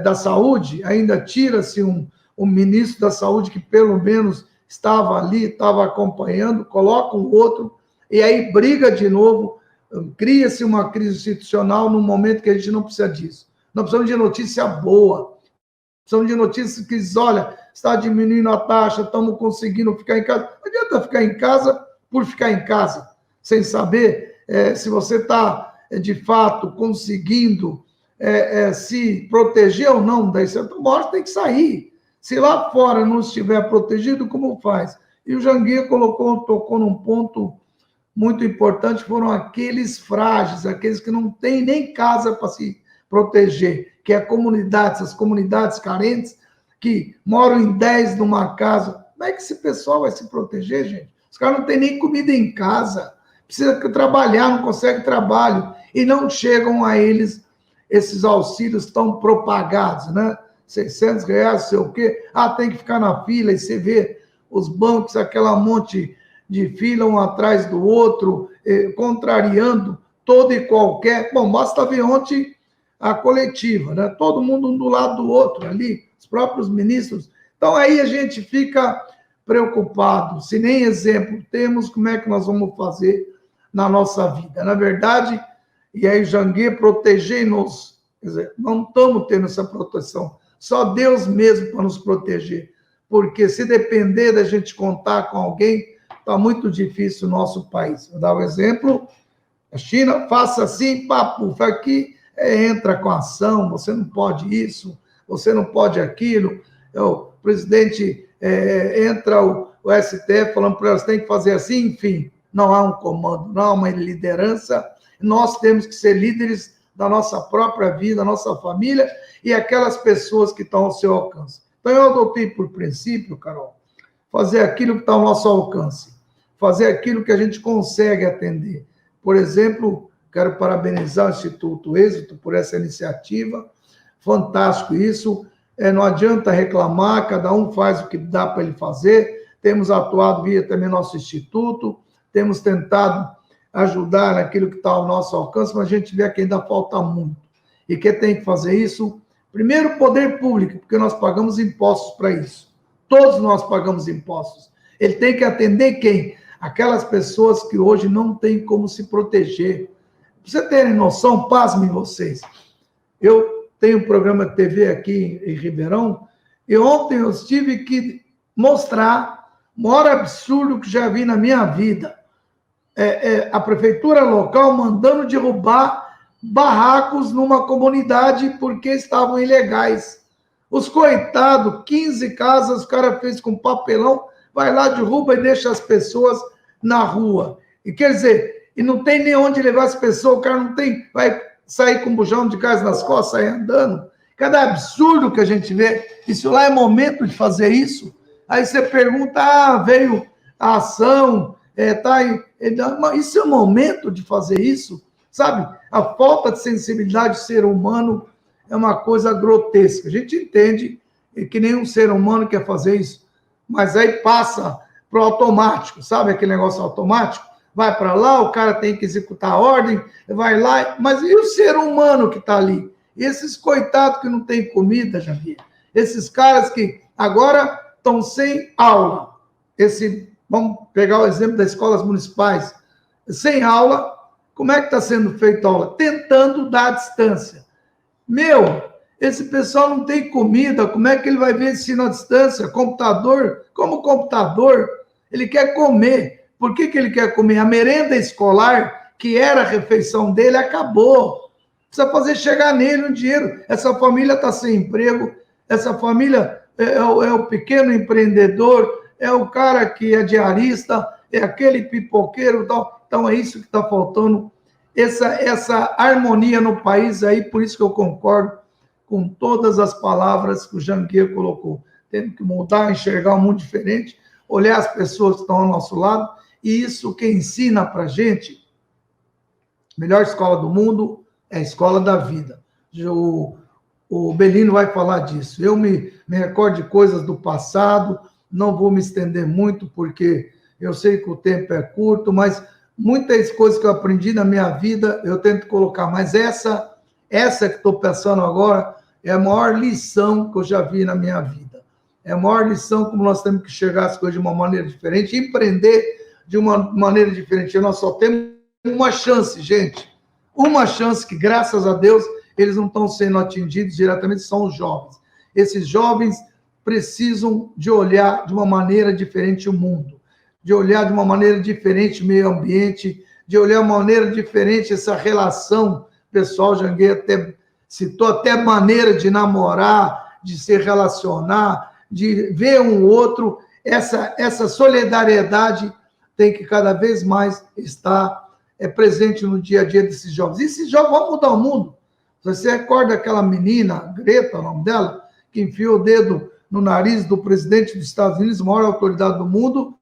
da saúde, ainda tira-se um ministro da saúde que pelo menos estava ali, estava acompanhando, coloca um outro, e aí briga de novo, cria-se uma crise institucional num momento que a gente não precisa disso. Nós precisamos de notícia boa, precisamos de notícias que dizem, olha, está diminuindo a taxa, estamos conseguindo ficar em casa. Não adianta ficar em casa por ficar em casa, sem saber se você está, de fato, conseguindo se proteger ou não. Daí você tem que sair. Se lá fora não estiver protegido, como faz? E o Janguier tocou num ponto muito importante, foram aqueles frágeis, aqueles que não têm nem casa para se proteger, que é a comunidade, essas comunidades carentes, que moram em 10 numa casa. Como é que esse pessoal vai se proteger, gente? Os caras não têm nem comida em casa, precisa trabalhar, não consegue trabalho, e não chegam a eles esses auxílios tão propagados, né? R$600, sei o quê. Tem que ficar na fila, e você vê os bancos, aquela monte de fila, um atrás do outro, contrariando todo e qualquer... Bom, basta ver ontem a coletiva, né? Todo mundo um do lado do outro ali, os próprios ministros. Então, aí a gente fica preocupado. Se nem exemplo temos, como é que nós vamos fazer na nossa vida? Na verdade, e aí, Janguier, proteger-nos. Quer dizer, não estamos tendo essa proteção. Só Deus mesmo para nos proteger. Porque se depender da gente contar com alguém, está muito difícil o nosso país. Vou dar um exemplo. A China, faça assim, papo, aqui, entra com ação, você não pode isso, você não pode aquilo. O presidente entra o STF falando para elas, tem que fazer assim, enfim. Não há um comando, não há uma liderança. Nós temos que ser líderes da nossa própria vida, da nossa família e aquelas pessoas que estão ao seu alcance. Então, eu adotei por princípio, Carol, fazer aquilo que está ao nosso alcance, fazer aquilo que a gente consegue atender. Por exemplo, quero parabenizar o Instituto Êxito por essa iniciativa, fantástico isso, não adianta reclamar, cada um faz o que dá para ele fazer, temos atuado via também nosso instituto, temos tentado ajudar naquilo que está ao nosso alcance, mas a gente vê que ainda falta muito. E quem tem que fazer isso? Primeiro, o poder público, porque nós pagamos impostos para isso. Todos nós pagamos impostos. Ele tem que atender quem? Aquelas pessoas que hoje não têm como se proteger. Para vocês terem noção, pasmem vocês. Eu tenho um programa de TV aqui em Ribeirão, e ontem eu tive que mostrar o maior absurdo que já vi na minha vida. a prefeitura local mandando derrubar barracos numa comunidade porque estavam ilegais. Os coitados, 15 casas, o cara fez com papelão, vai lá, derruba e deixa as pessoas na rua. E quer dizer, e não tem nem onde levar as pessoas, o cara não tem, vai sair com um bujão de gás nas costas, sair andando. Cada absurdo que a gente vê, isso lá é momento de fazer isso. Aí você pergunta, veio a ação, isso é o momento de fazer isso, sabe? A falta de sensibilidade do ser humano é uma coisa grotesca. A gente entende que nenhum ser humano quer fazer isso, mas aí passa para o automático, sabe aquele negócio automático? Vai para lá, o cara tem que executar a ordem, vai lá, mas e o ser humano que está ali? E esses coitados que não têm comida, Janguia? Esses caras que agora estão sem aula. Vamos pegar o exemplo das escolas municipais. Sem aula, como é que está sendo feita a aula? Tentando dar a distância. Esse pessoal não tem comida, como é que ele vai ver ensino à distância? Computador? Como computador? Ele quer comer. Por que ele quer comer? A merenda escolar, que era a refeição dele, acabou. Precisa fazer chegar nele um dinheiro. Essa família está sem emprego, essa família é o pequeno empreendedor, é o cara que é diarista, é aquele pipoqueiro. Então é isso que está faltando, essa harmonia no país aí, por isso que eu concordo com todas as palavras que o Janguia colocou. Temos que mudar, enxergar um mundo diferente, olhar as pessoas que estão ao nosso lado, e isso que ensina para a gente, a melhor escola do mundo é a escola da vida. O Belino vai falar disso. Eu me recordo de coisas do passado, não vou me estender muito, porque eu sei que o tempo é curto, mas muitas coisas que eu aprendi na minha vida, eu tento colocar, mas essa que estou pensando agora é a maior lição que eu já vi na minha vida. É a maior lição como nós temos que enxergar as coisas de uma maneira diferente, empreender de uma maneira diferente. Nós só temos uma chance, gente. Uma chance que, graças a Deus, eles não estão sendo atingidos diretamente, são os jovens. Esses jovens precisam de olhar de uma maneira diferente o mundo, de olhar de uma maneira diferente o meio ambiente, de olhar de uma maneira diferente essa relação pessoal. Janguia até citou até maneira de namorar, de se relacionar, de ver um outro. Essa solidariedade tem que cada vez mais estar presente no dia a dia desses jovens. E esses jovens vão mudar o mundo. Você recorda aquela menina, Greta, o nome dela, que enfiou o dedo no nariz do presidente dos Estados Unidos, a maior autoridade do mundo,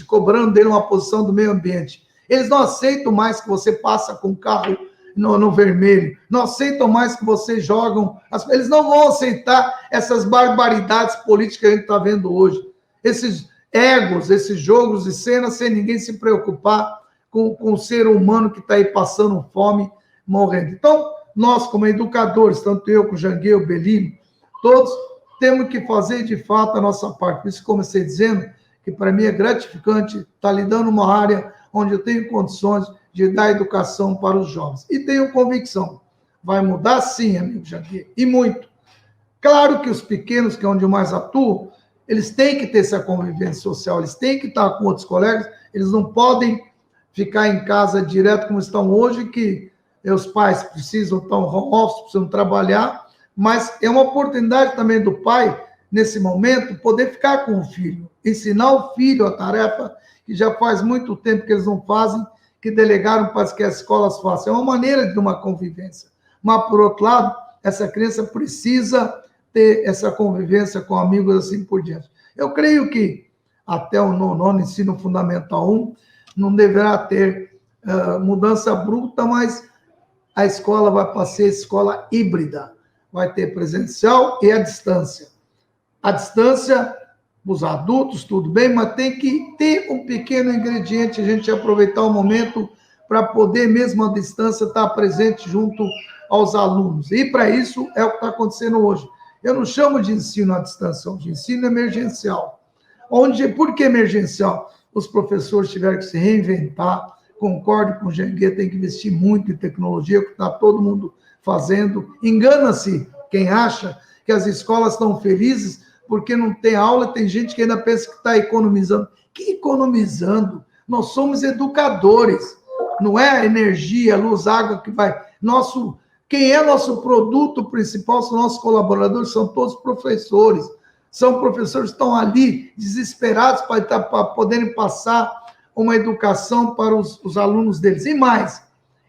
cobrando dele uma posição do meio ambiente. Eles não aceitam mais que você passa com o carro no vermelho, não aceitam mais que vocês jogam, eles não vão aceitar essas barbaridades políticas que a gente está vendo hoje, esses egos, esses jogos de cena, sem ninguém se preocupar com o ser humano que está aí passando fome, morrendo. Então, nós como educadores, tanto eu com o Janguia, o Belino, todos temos que fazer de fato a nossa parte. Por isso comecei dizendo que para mim é gratificante estar lidando numa área onde eu tenho condições de dar educação para os jovens. E tenho convicção, vai mudar sim, amigo Janguia, e muito. Claro que os pequenos, que é onde eu mais atuo, eles têm que ter essa convivência social, eles têm que estar com outros colegas, eles não podem ficar em casa direto como estão hoje, que os pais precisam estar no home office, precisam trabalhar, mas é uma oportunidade também do pai, nesse momento, poder ficar com o filho, ensinar o filho a tarefa que já faz muito tempo que eles não fazem, que delegaram para que as escolas façam. É uma maneira de uma convivência. Mas, por outro lado, essa criança precisa ter essa convivência com amigos assim por diante. Eu creio que até o nono ensino fundamental 1 não deverá ter mudança bruta, mas a escola vai passar escola híbrida. Vai ter presencial e a distância. A distância, os adultos, tudo bem, mas tem que ter um pequeno ingrediente, a gente aproveitar o momento para poder, mesmo à distância, estar presente junto aos alunos. E para isso é o que está acontecendo hoje. Eu não chamo de ensino à distância, de ensino emergencial. Por que emergencial? Os professores tiveram que se reinventar, concordo com o Janguia, tem que investir muito em tecnologia, que está todo mundo fazendo. Engana-se quem acha que as escolas estão felizes porque não tem aula, tem gente que ainda pensa que está economizando. Que economizando? Nós somos educadores. Não é a energia, a luz, a água que vai... Quem é nosso produto principal são nossos colaboradores, são todos professores. São professores que estão ali desesperados para poderem passar uma educação para os alunos deles. E mais,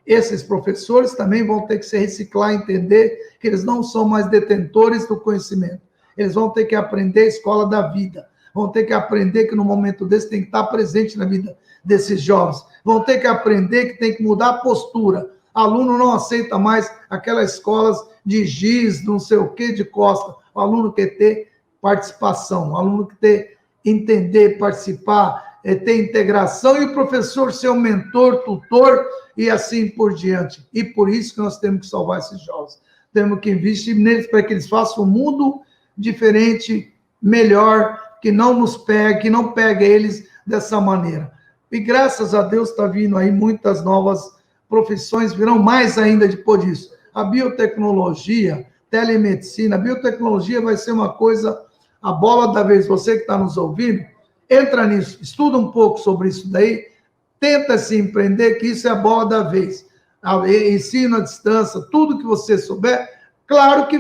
esses professores também vão ter que se reciclar, entender que eles não são mais detentores do conhecimento. Eles vão ter que aprender a escola da vida. Vão ter que aprender que no momento desse tem que estar presente na vida desses jovens. Vão ter que aprender que tem que mudar a postura. Aluno não aceita mais aquelas escolas de giz, não sei o quê, de costa. O aluno quer ter participação, o aluno quer ter, entender, participar, ter integração, e o professor ser um mentor, tutor, e assim por diante. E por isso que nós temos que salvar esses jovens. Temos que investir neles para que eles façam um mundo diferente, melhor, que não nos pegue, que não pegue eles dessa maneira. E graças a Deus está vindo aí muitas novas profissões, virão mais ainda depois disso. A biotecnologia, telemedicina, a biotecnologia vai ser uma coisa, a bola da vez. Você que está nos ouvindo, entra nisso, estuda um pouco sobre isso daí, tenta se empreender, que isso é a bola da vez. Ensino à distância, tudo que você souber, claro que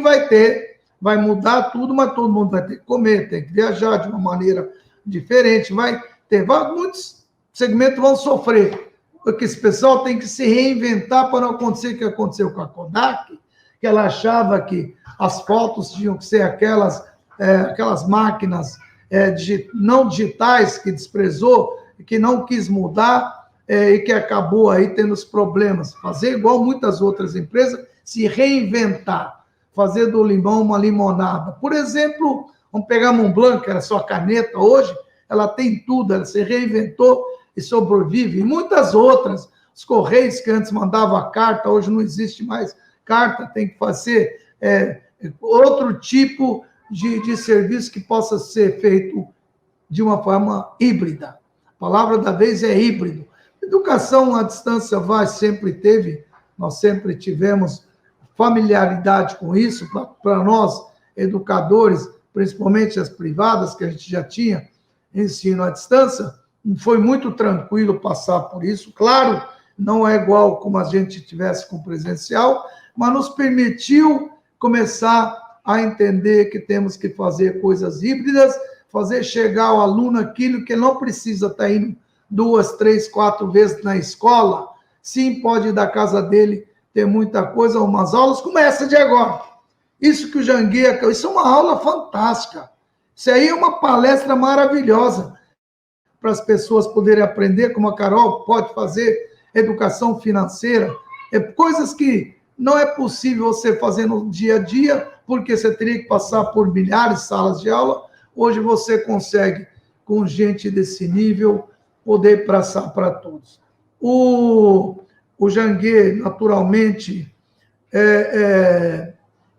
vai mudar tudo, mas todo mundo vai ter que comer, tem que viajar de uma maneira diferente, muitos segmentos vão sofrer, porque esse pessoal tem que se reinventar para não acontecer o que aconteceu com a Kodak, que ela achava que as fotos tinham que ser aquelas máquinas não digitais, que desprezou, que não quis mudar, e que acabou aí tendo os problemas. Fazer igual muitas outras empresas, se reinventar, fazer do limão uma limonada. Por exemplo, vamos pegar a Montblanc, que era só caneta, hoje ela tem tudo, ela se reinventou e sobrevive. E muitas outras, os Correios que antes mandavam carta, hoje não existe mais carta, tem que fazer outro tipo de serviço que possa ser feito de uma forma híbrida. A palavra da vez é híbrido. Educação à distância sempre teve, nós sempre tivemos familiaridade com isso. Para nós, educadores, principalmente as privadas, que a gente já tinha ensino à distância, foi muito tranquilo passar por isso. Claro, não é igual como a gente tivesse com presencial, mas nos permitiu começar a entender que temos que fazer coisas híbridas, fazer chegar ao aluno aquilo que ele não precisa estar indo 2, 3, 4 vezes na escola. Sim, pode ir da casa dele, ter muita coisa, umas aulas como essa de agora. Isso que o Janguê, isso é uma aula fantástica. Isso aí é uma palestra maravilhosa para as pessoas poderem aprender, como a Carol pode fazer, educação financeira, coisas que não é possível você fazer no dia a dia, porque você teria que passar por milhares de salas de aula. Hoje você consegue, com gente desse nível, poder passar para todos. O Janguê, naturalmente,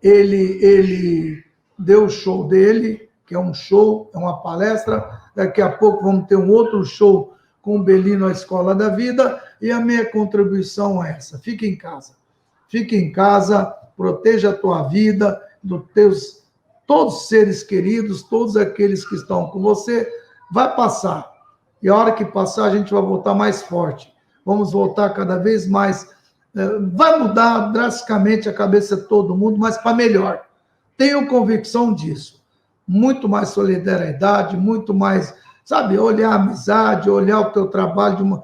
ele deu o show dele, que é um show, é uma palestra. Daqui a pouco vamos ter um outro show com o Belino, a Escola da Vida, e a minha contribuição é essa. Fique em casa. Fique em casa, proteja a tua vida, todos os seres queridos, todos aqueles que estão com você. Vai passar. E a hora que passar, a gente vai voltar mais forte. Vamos voltar cada vez mais. Vai mudar drasticamente a cabeça de todo mundo, mas para melhor. Tenho convicção disso. Muito mais solidariedade, muito mais, olhar a amizade, olhar o teu trabalho,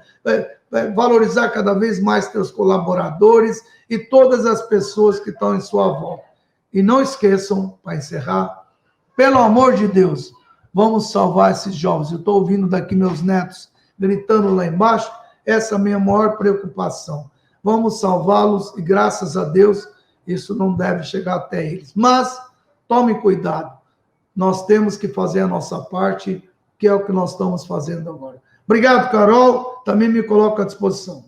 valorizar cada vez mais teus colaboradores e todas as pessoas que estão em sua volta. E não esqueçam, para encerrar, pelo amor de Deus, vamos salvar esses jovens. Eu estou ouvindo daqui meus netos gritando lá embaixo, essa é a minha maior preocupação. Vamos salvá-los e, graças a Deus, isso não deve chegar até eles. Mas, tome cuidado. Nós temos que fazer a nossa parte, que é o que nós estamos fazendo agora. Obrigado, Carol. Também me coloco à disposição.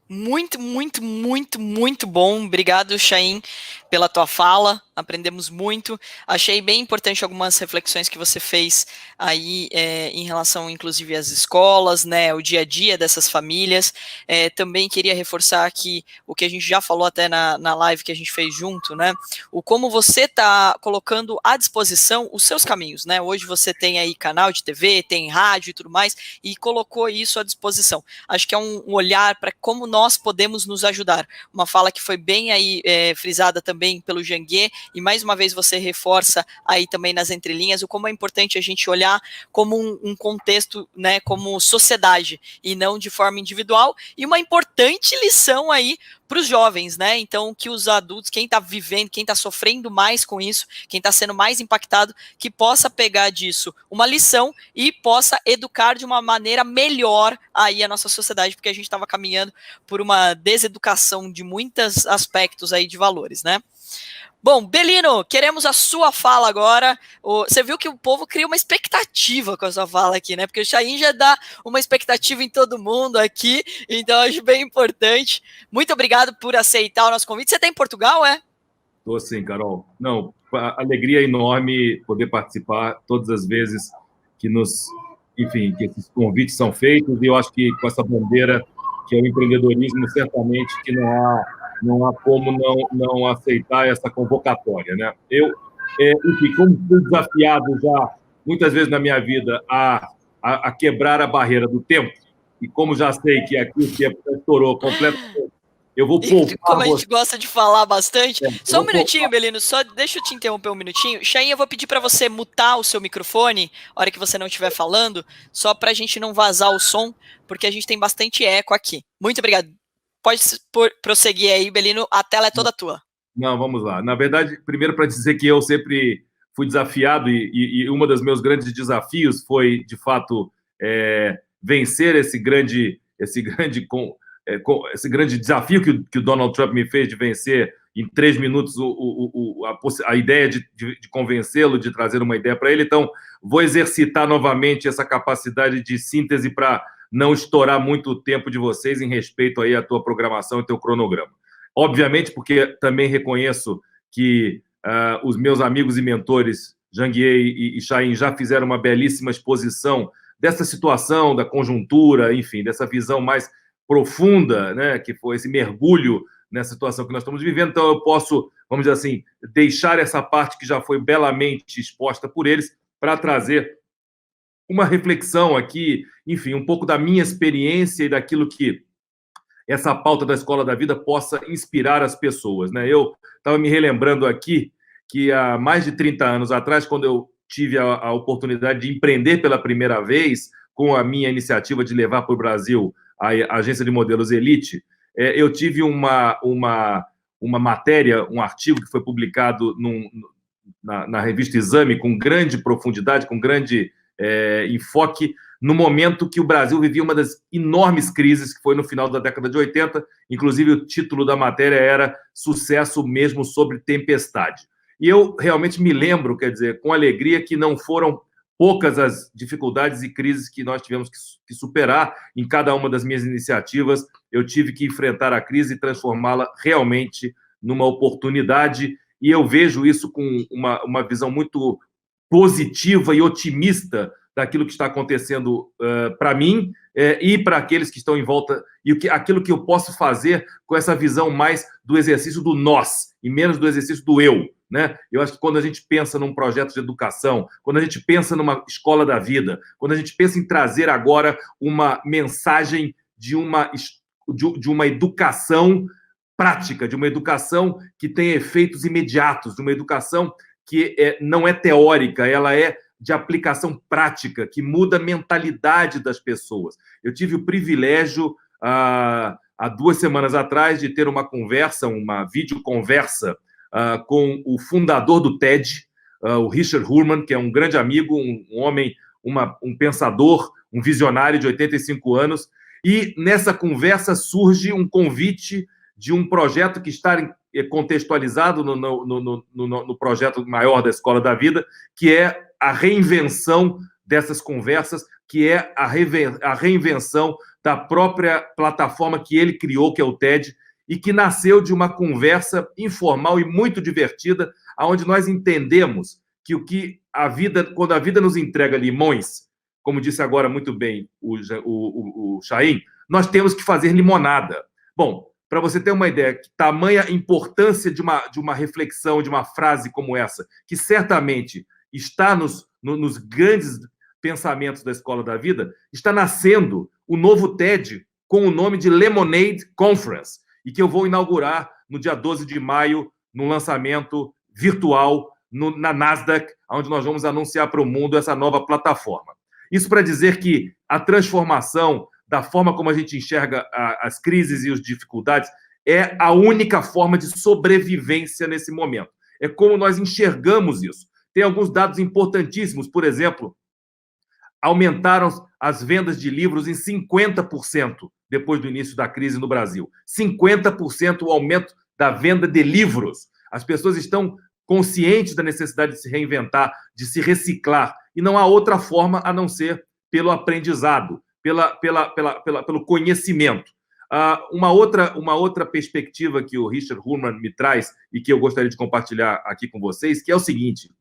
Muito, muito, muito, muito bom. Obrigado, Chaim. pela tua fala, aprendemos muito. Achei bem importante algumas reflexões que você fez aí em relação, inclusive, às escolas, né, o dia a dia dessas famílias. Também queria reforçar aqui o que a gente já falou até na live que a gente fez junto, né, o como você está colocando à disposição os seus caminhos, né, hoje você tem aí canal de TV, tem rádio e tudo mais, e colocou isso à disposição. Acho que é um olhar para como nós podemos nos ajudar. Uma fala que foi bem aí frisada também pelo Janguier, e mais uma vez você reforça aí também nas entrelinhas o como é importante a gente olhar como um contexto, né, como sociedade, e não de forma individual, e uma importante lição aí para os jovens, né, então que os adultos, quem está vivendo, quem está sofrendo mais com isso, quem está sendo mais impactado, que possa pegar disso uma lição e possa educar de uma maneira melhor aí a nossa sociedade, porque a gente estava caminhando por uma deseducação de muitos aspectos aí de valores, né. Bom, Belino, queremos a sua fala agora. Você viu que o povo cria uma expectativa com a sua fala aqui, né? Porque o Chain já dá uma expectativa em todo mundo aqui, então acho bem importante. Muito obrigado por aceitar o nosso convite. Você está em Portugal, é? Estou sim, Carol. Não, alegria enorme poder participar todas as vezes que enfim, que esses convites são feitos, e eu acho que com essa bandeira que é o empreendedorismo, certamente que não há como não aceitar essa convocatória, né? Enfim, como fui desafiado já muitas vezes na minha vida a quebrar a barreira do tempo, e como já sei que aqui o tempo estourou completamente, eu vou poupar. Como a gente gosta de falar bastante. Só um minutinho, Belino, só deixa eu te interromper um minutinho. Chain, eu vou pedir para você mutar o seu microfone, a hora que você não estiver falando, só para a gente não vazar o som, porque a gente tem bastante eco aqui. Muito obrigado. Pode prosseguir aí, Belino, a tela é toda tua. Não, vamos lá. Na verdade, primeiro para dizer que eu sempre fui desafiado, e um dos meus grandes desafios foi, de fato, vencer esse grande desafio que o Donald Trump me fez de vencer em 3 minutos a ideia de convencê-lo, de trazer uma ideia para ele. Então, vou exercitar novamente essa capacidade de síntese para não estourar muito o tempo de vocês em respeito aí à tua programação e teu cronograma. Obviamente, porque também reconheço que os meus amigos e mentores, Janguier e Chain, já fizeram uma belíssima exposição dessa situação, da conjuntura, enfim, dessa visão mais profunda, né, que foi esse mergulho nessa situação que nós estamos vivendo. Então, eu posso, vamos dizer assim, deixar essa parte que já foi belamente exposta por eles para trazer uma reflexão aqui, enfim, um pouco da minha experiência e daquilo que essa pauta da Escola da Vida possa inspirar as pessoas, né? Eu estava me relembrando aqui que há mais de 30 anos atrás, quando eu tive a oportunidade de empreender pela primeira vez com a minha iniciativa de levar para o Brasil a agência de modelos Elite, eu tive uma matéria, um artigo que foi publicado na revista Exame com grande profundidade, com grande enfoque, no momento que o Brasil vivia uma das enormes crises, que foi no final da década de 80, inclusive o título da matéria era Sucesso Mesmo Sobre Tempestade. E eu realmente me lembro, quer dizer, com alegria, que não foram poucas as dificuldades e crises que nós tivemos que superar. Em cada uma das minhas iniciativas, eu tive que enfrentar a crise e transformá-la realmente numa oportunidade, e eu vejo isso com uma visão muito positiva e otimista daquilo que está acontecendo para mim e para aqueles que estão em volta, e aquilo que eu posso fazer com essa visão mais do exercício do nós e menos do exercício do eu, né? Eu acho que quando a gente pensa num projeto de educação, quando a gente pensa numa escola da vida, quando a gente pensa em trazer agora uma mensagem de uma educação prática, de uma educação que tem efeitos imediatos, de uma educação que não é teórica, ela é de aplicação prática, que muda a mentalidade das pessoas. Eu tive o privilégio, há 2 semanas atrás, de ter uma videoconversa com o fundador do TED, o Richard Hurman, que é um grande amigo, um homem, um pensador, um visionário de 85 anos, e nessa conversa surge um convite de um projeto que está contextualizado no projeto maior da Escola da Vida, que é a reinvenção dessas conversas, que é a reinvenção da própria plataforma que ele criou, que é o TED, e que nasceu de uma conversa informal e muito divertida, onde nós entendemos que a vida, quando a vida nos entrega limões, como disse agora muito bem o Chaim, nós temos que fazer limonada. Bom, para você ter uma ideia, que tamanha importância de uma reflexão, de uma frase como essa, que certamente está nos grandes pensamentos da Escola da Vida, está nascendo o novo TED com o nome de Lemonade Conference, e que eu vou inaugurar no dia 12 de maio, no lançamento virtual na Nasdaq, onde nós vamos anunciar para o mundo essa nova plataforma. Isso para dizer que a transformação da forma como a gente enxerga as crises e as dificuldades é a única forma de sobrevivência nesse momento. É como nós enxergamos isso. Tem alguns dados importantíssimos, por exemplo, aumentaram as vendas de livros em 50% depois do início da crise no Brasil. 50% o aumento da venda de livros. As pessoas estão conscientes da necessidade de se reinventar, de se reciclar, e não há outra forma a não ser pelo aprendizado, pelo conhecimento. Uma outra perspectiva que o Richard Hullman me traz e que eu gostaria de compartilhar aqui com vocês, que é o seguinte: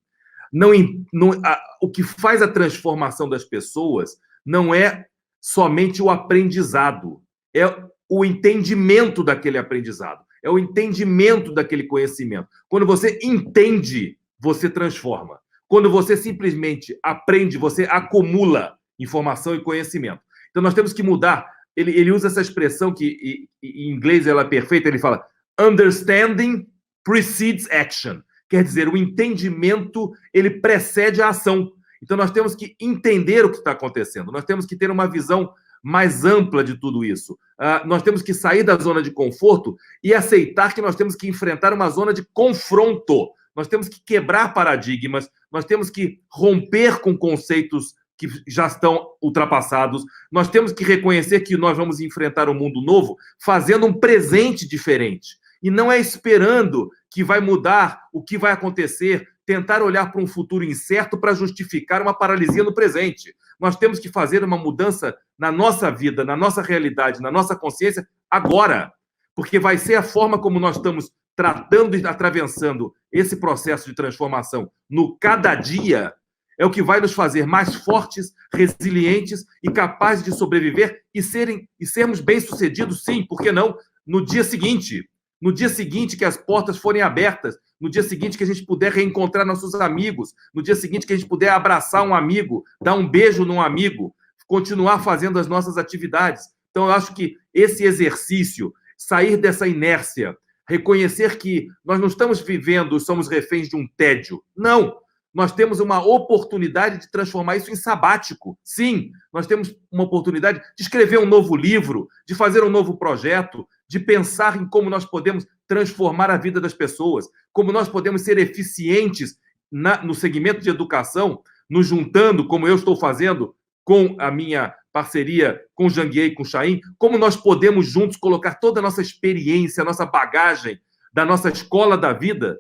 o que faz a transformação das pessoas não é somente o aprendizado, é o entendimento daquele aprendizado, é o entendimento daquele conhecimento. Quando você entende, você transforma. Quando você simplesmente aprende, você acumula informação e conhecimento. Então, nós temos que mudar. Ele usa essa expressão que, em inglês, ela é perfeita. Ele fala, understanding precedes action. Quer dizer, o entendimento, ele precede a ação. Então, nós temos que entender o que está acontecendo. Nós temos que ter uma visão mais ampla de tudo isso. Nós temos que sair da zona de conforto e aceitar que nós temos que enfrentar uma zona de confronto. Nós temos que quebrar paradigmas, nós temos que romper com conceitos que já estão ultrapassados, nós temos que reconhecer que nós vamos enfrentar um mundo novo fazendo um presente diferente. E não é esperando que vai mudar o que vai acontecer, tentar olhar para um futuro incerto para justificar uma paralisia no presente. Nós temos que fazer uma mudança na nossa vida, na nossa realidade, na nossa consciência, agora. Porque vai ser a forma como nós estamos tratando e atravessando esse processo de transformação no cada dia, é o que vai nos fazer mais fortes, resilientes e capazes de sobreviver e sermos bem-sucedidos, sim, por que não, no dia seguinte. No dia seguinte que as portas forem abertas, no dia seguinte que a gente puder reencontrar nossos amigos, no dia seguinte que a gente puder abraçar um amigo, dar um beijo num amigo, continuar fazendo as nossas atividades. Então, eu acho que esse exercício, sair dessa inércia, reconhecer que nós não estamos vivendo, somos reféns de um tédio. Não! Nós temos uma oportunidade de transformar isso em sabático. Sim, nós temos uma oportunidade de escrever um novo livro, de fazer um novo projeto, de pensar em como nós podemos transformar a vida das pessoas, como nós podemos ser eficientes no segmento de educação, nos juntando, como eu estou fazendo, com a minha parceria com o Janguier e com o Chaim, como nós podemos juntos colocar toda a nossa experiência, a nossa bagagem da nossa escola da vida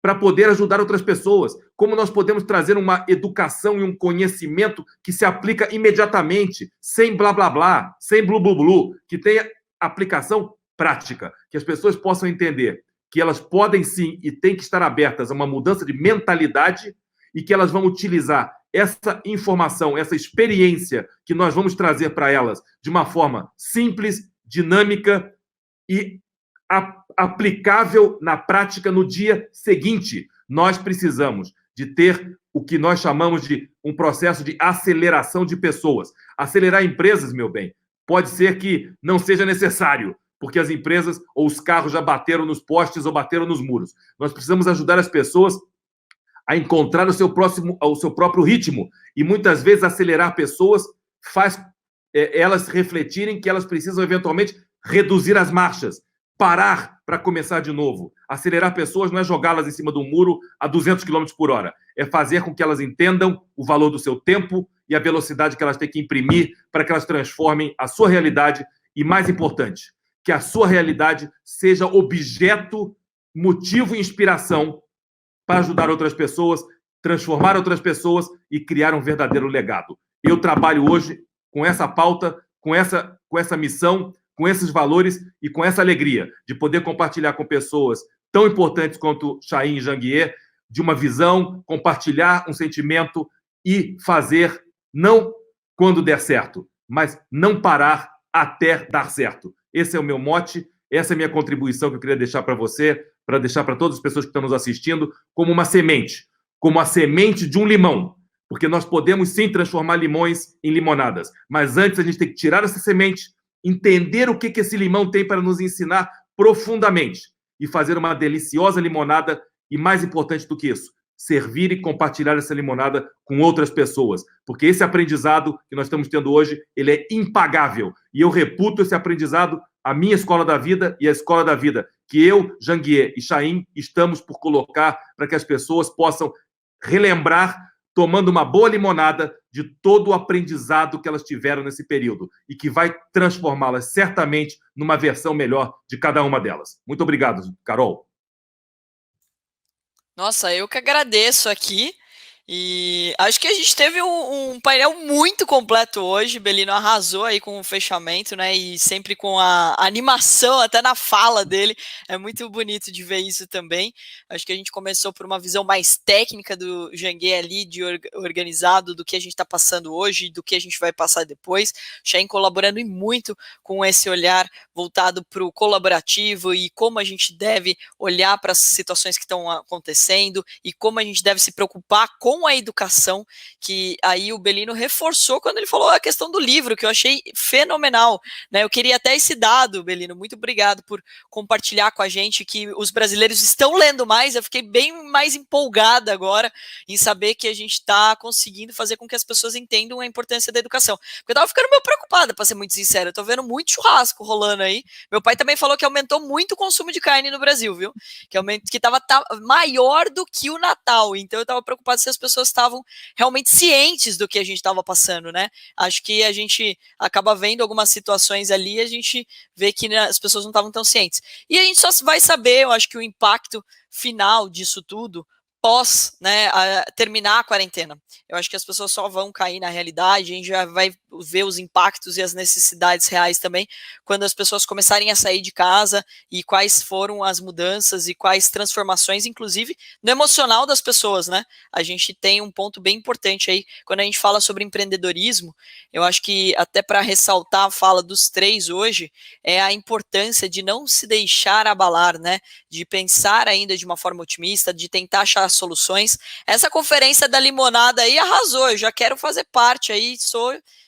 para poder ajudar outras pessoas, como nós podemos trazer uma educação e um conhecimento que se aplica imediatamente, sem blá blá blá, sem blu blu blu, que tenha aplicação prática, que as pessoas possam entender que elas podem sim e têm que estar abertas a uma mudança de mentalidade e que elas vão utilizar essa informação, essa experiência que nós vamos trazer para elas de uma forma simples, dinâmica e aplicável na prática no dia seguinte. Nós precisamos de ter o que nós chamamos de um processo de aceleração de pessoas. Acelerar empresas, meu bem, pode ser que não seja necessário, porque as empresas ou os carros já bateram nos postes ou bateram nos muros. Nós precisamos ajudar as pessoas a encontrar o seu próprio ritmo. E muitas vezes acelerar pessoas faz elas refletirem que elas precisam eventualmente reduzir as marchas, parar para começar de novo. Acelerar pessoas não é jogá-las em cima de um muro a 200 km por hora. É fazer com que elas entendam o valor do seu tempo e a velocidade que elas têm que imprimir para que elas transformem a sua realidade e, mais importante, que a sua realidade seja objeto, motivo e inspiração para ajudar outras pessoas, transformar outras pessoas e criar um verdadeiro legado. Eu trabalho hoje com essa pauta, com essa missão, com esses valores e com essa alegria de poder compartilhar com pessoas tão importantes quanto Chaim e Janguier, de uma visão, compartilhar um sentimento e fazer, não quando der certo, mas não parar até dar certo. Esse é o meu mote, essa é a minha contribuição que eu queria deixar para você, para deixar para todas as pessoas que estão nos assistindo, como uma semente, como a semente de um limão, porque nós podemos sim transformar limões em limonadas, mas antes a gente tem que tirar essa semente, entender o que esse limão tem para nos ensinar profundamente e fazer uma deliciosa limonada e, mais importante do que isso, servir e compartilhar essa limonada com outras pessoas, porque esse aprendizado que nós estamos tendo hoje, ele é impagável, e eu reputo esse aprendizado à minha escola da vida e à escola da vida que eu, Janguier e Chaim estamos por colocar para que as pessoas possam relembrar, tomando uma boa limonada, de todo o aprendizado que elas tiveram nesse período e que vai transformá-las certamente numa versão melhor de cada uma delas. Muito obrigado, Carol. Nossa, eu que agradeço aqui. E acho que a gente teve um painel muito completo hoje. Belino arrasou aí com o fechamento, né? E sempre com a animação, até na fala dele. É muito bonito de ver isso também. Acho que a gente começou por uma visão mais técnica do Janguier ali, de organizado, do que a gente está passando hoje, do que a gente vai passar depois. Chaim colaborando muito com esse olhar voltado para o colaborativo e como a gente deve olhar para as situações que estão acontecendo e como a gente deve se preocupar com a educação, que aí o Belino reforçou quando ele falou a questão do livro, que eu achei fenomenal, né? Eu queria até esse dado, Belino, muito obrigado por compartilhar com a gente que os brasileiros estão lendo mais. Eu fiquei bem mais empolgada agora em saber que a gente está conseguindo fazer com que as pessoas entendam a importância da educação, porque eu tava ficando meio preocupada, para ser muito sincera. Eu tô vendo muito churrasco rolando aí. Meu pai também falou que aumentou muito o consumo de carne no Brasil, viu? Que tava maior do que o Natal, então eu tava preocupado se as pessoas estavam realmente cientes do que a gente estava passando, né? Acho que a gente acaba vendo algumas situações ali e a gente vê que as pessoas não estavam tão cientes. E a gente só vai saber, eu acho que o impacto final disso tudo pós, né, terminar a quarentena. Eu acho que as pessoas só vão cair na realidade, a gente já vai ver os impactos e as necessidades reais também, quando as pessoas começarem a sair de casa e quais foram as mudanças e quais transformações, inclusive, no emocional das pessoas, né? A gente tem um ponto bem importante aí, quando a gente fala sobre empreendedorismo, eu acho que até para ressaltar a fala dos três hoje, é a importância de não se deixar abalar, né? De pensar ainda de uma forma otimista, de tentar achar soluções. Essa conferência da limonada aí arrasou, eu já quero fazer parte aí,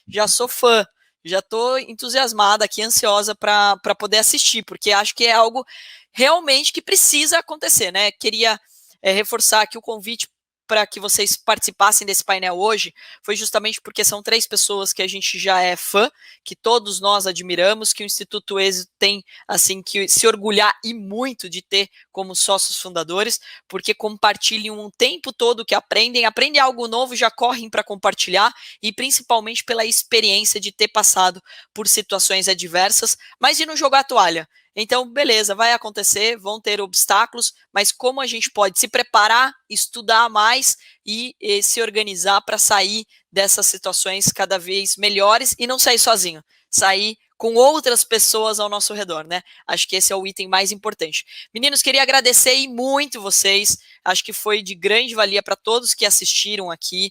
já sou fã, já estou entusiasmada aqui, ansiosa para poder assistir, porque acho que é algo realmente que precisa acontecer, né? Queria reforçar aqui o convite para que vocês participassem desse painel hoje, foi justamente porque são três pessoas que a gente já é fã, que todos nós admiramos, que o Instituto Êxito tem, assim, que se orgulhar e muito de ter como sócios fundadores, porque compartilham o tempo todo que aprendem algo novo, já correm para compartilhar, e principalmente pela experiência de ter passado por situações adversas, mas de não jogar a toalha. Então, beleza, vai acontecer, vão ter obstáculos, mas como a gente pode se preparar, estudar mais e se organizar para sair dessas situações cada vez melhores e não sair sozinho, sair com outras pessoas ao nosso redor, né? Acho que esse é o item mais importante. Meninos, queria agradecer muito vocês, acho que foi de grande valia para todos que assistiram aqui.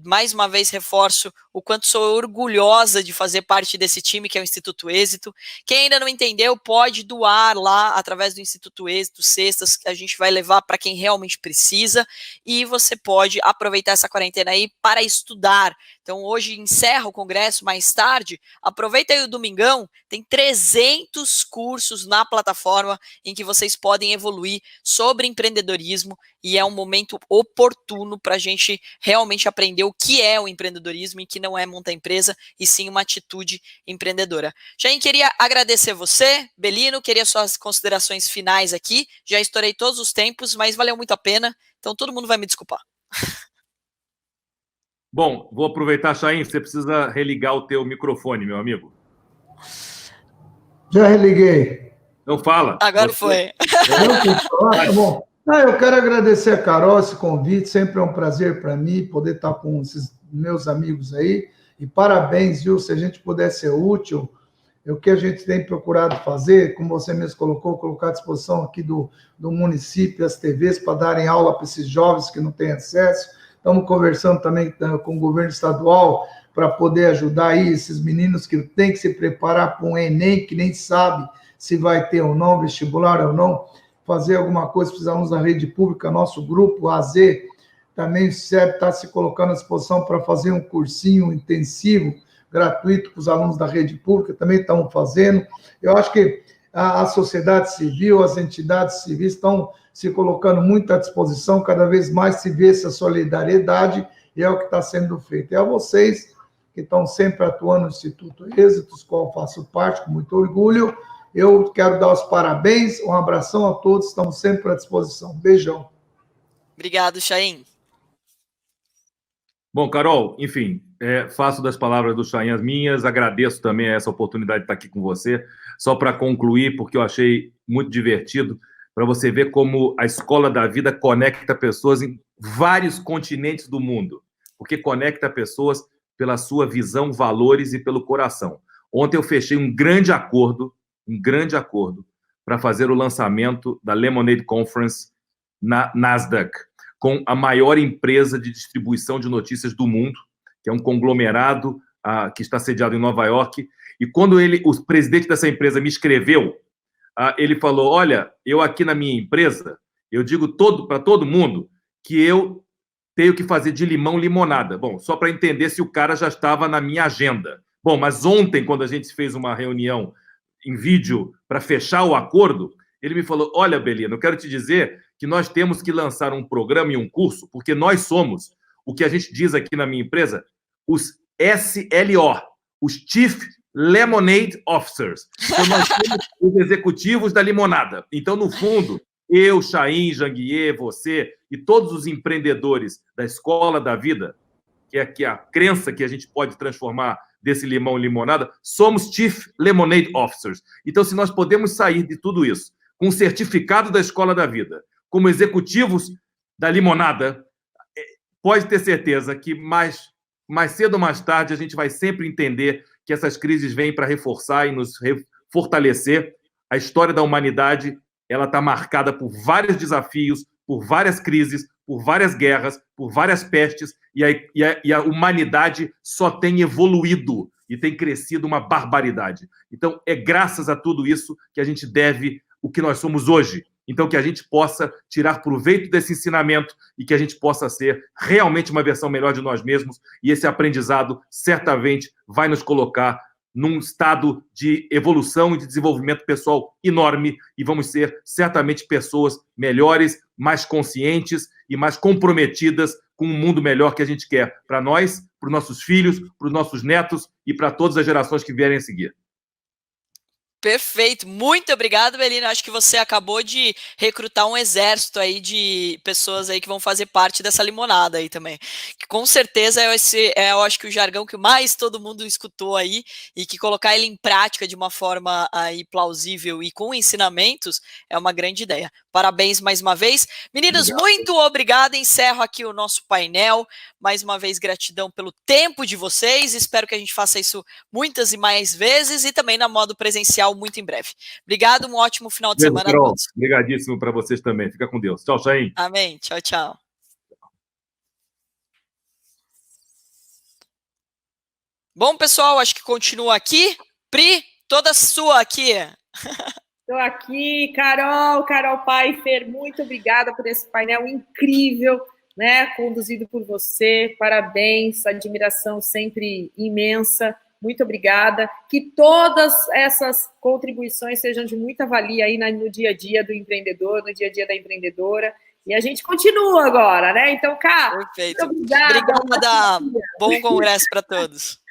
Mais uma vez reforço o quanto sou orgulhosa de fazer parte desse time que é o Instituto Êxito. Quem ainda não entendeu pode doar lá através do Instituto Êxito, cestas que a gente vai levar para quem realmente precisa, e você pode aproveitar essa quarentena aí para estudar. Então hoje encerra o congresso, mais tarde, aproveita aí o domingão, tem 300 cursos na plataforma em que vocês podem evoluir sobre empreendedorismo, e é um momento oportuno para a gente realmente aprender o que é o empreendedorismo e que não é montar empresa, e sim uma atitude empreendedora. Chaim, queria agradecer você, Belino, queria suas considerações finais aqui, já estourei todos os tempos, mas valeu muito a pena, então todo mundo vai me desculpar. Bom, vou aproveitar, Chaim, você precisa religar o teu microfone, meu amigo. Já religuei. Então fala. Agora foi. Tá bom. Eu quero agradecer a Carol esse convite, sempre é um prazer para mim poder estar com esses meus amigos aí, e parabéns, viu, se a gente puder ser útil, o que a gente tem procurado fazer, como você mesmo colocou, colocar à disposição aqui do município, as TVs, para darem aula para esses jovens que não têm acesso. Estamos conversando também com o governo estadual para poder ajudar aí esses meninos que têm que se preparar para um Enem, que nem sabe se vai ter ou não, vestibular ou não, fazer alguma coisa para os alunos da rede pública. Nosso grupo, AZ, também está se colocando à disposição para fazer um cursinho intensivo, gratuito para os alunos da rede pública, também estão fazendo. Eu acho que a sociedade civil, as entidades civis estão se colocando muito à disposição, cada vez mais se vê essa solidariedade, e é o que está sendo feito. E a vocês, que estão sempre atuando no Instituto Êxitos, qual eu faço parte, com muito orgulho, eu quero dar os parabéns, um abração a todos, estamos sempre à disposição. Beijão. Obrigado, Chaim. Bom, Carol, enfim, faço das palavras do Chaim as minhas, agradeço também essa oportunidade de estar aqui com você, só para concluir, porque eu achei muito divertido, para você ver como a Escola da Vida conecta pessoas em vários continentes do mundo, porque conecta pessoas pela sua visão, valores e pelo coração. Ontem eu fechei um grande acordo para fazer o lançamento da Lemonade Conference na Nasdaq, com a maior empresa de distribuição de notícias do mundo, que é um conglomerado que está sediado em Nova York. E quando o presidente dessa empresa me escreveu, ele falou, olha, eu aqui na minha empresa, eu digo para todo mundo que eu tenho que fazer de limão limonada. Bom, só para entender se o cara já estava na minha agenda. Bom, mas ontem, quando a gente fez uma reunião em vídeo para fechar o acordo, ele me falou, olha, Belino, eu quero te dizer que nós temos que lançar um programa e um curso, porque nós somos, o que a gente diz aqui na minha empresa, os SLO, os Chief Lemonade Officers. Então, nós temos os executivos da limonada. Então, no fundo, eu, Chaim, Janguier, você e todos os empreendedores da Escola da Vida, que é a crença que a gente pode transformar desse limão em limonada, somos Chief Lemonade Officers. Então, se nós podemos sair de tudo isso com um certificado da Escola da Vida, como executivos da limonada, pode ter certeza que mais cedo ou mais tarde a gente vai sempre entender que essas crises vêm para reforçar e nos fortalecer. A história da humanidade ela está marcada por vários desafios, por várias crises, por várias guerras, por várias pestes, e a humanidade só tem evoluído e tem crescido uma barbaridade. Então, é graças a tudo isso que a gente deve o que nós somos hoje. Então, que a gente possa tirar proveito desse ensinamento e que a gente possa ser realmente uma versão melhor de nós mesmos, e esse aprendizado certamente vai nos colocar num estado de evolução e de desenvolvimento pessoal enorme, e vamos ser certamente pessoas melhores, mais conscientes e mais comprometidas com um mundo melhor que a gente quer para nós, para os nossos filhos, para os nossos netos e para todas as gerações que vierem a seguir. Perfeito, muito obrigado, Belino. Acho que você acabou de recrutar um exército aí de pessoas aí que vão fazer parte dessa limonada aí também. Que com certeza eu acho que o jargão que mais todo mundo escutou aí, e que colocar ele em prática de uma forma aí plausível e com ensinamentos é uma grande ideia. Parabéns mais uma vez. Meninos, muito obrigado. Encerro aqui o nosso painel. Mais uma vez, gratidão pelo tempo de vocês. Espero que a gente faça isso muitas e mais vezes, e também na modo presencial muito em breve. Obrigado, um ótimo final de semana a todos. Obrigadíssimo para vocês também. Fica com Deus. Tchau, Chaim. Amém. Tchau, tchau. Bom, pessoal, acho que continua aqui. Pri, toda sua aqui. Estou aqui, Carol Pfeiffer, muito obrigada por esse painel incrível, né, conduzido por você, parabéns, admiração sempre imensa, muito obrigada, que todas essas contribuições sejam de muita valia aí no dia a dia do empreendedor, no dia a dia da empreendedora, e a gente continua agora, né, então, Cá, perfeito. Muito obrigada. Obrigada, bom congresso para todos.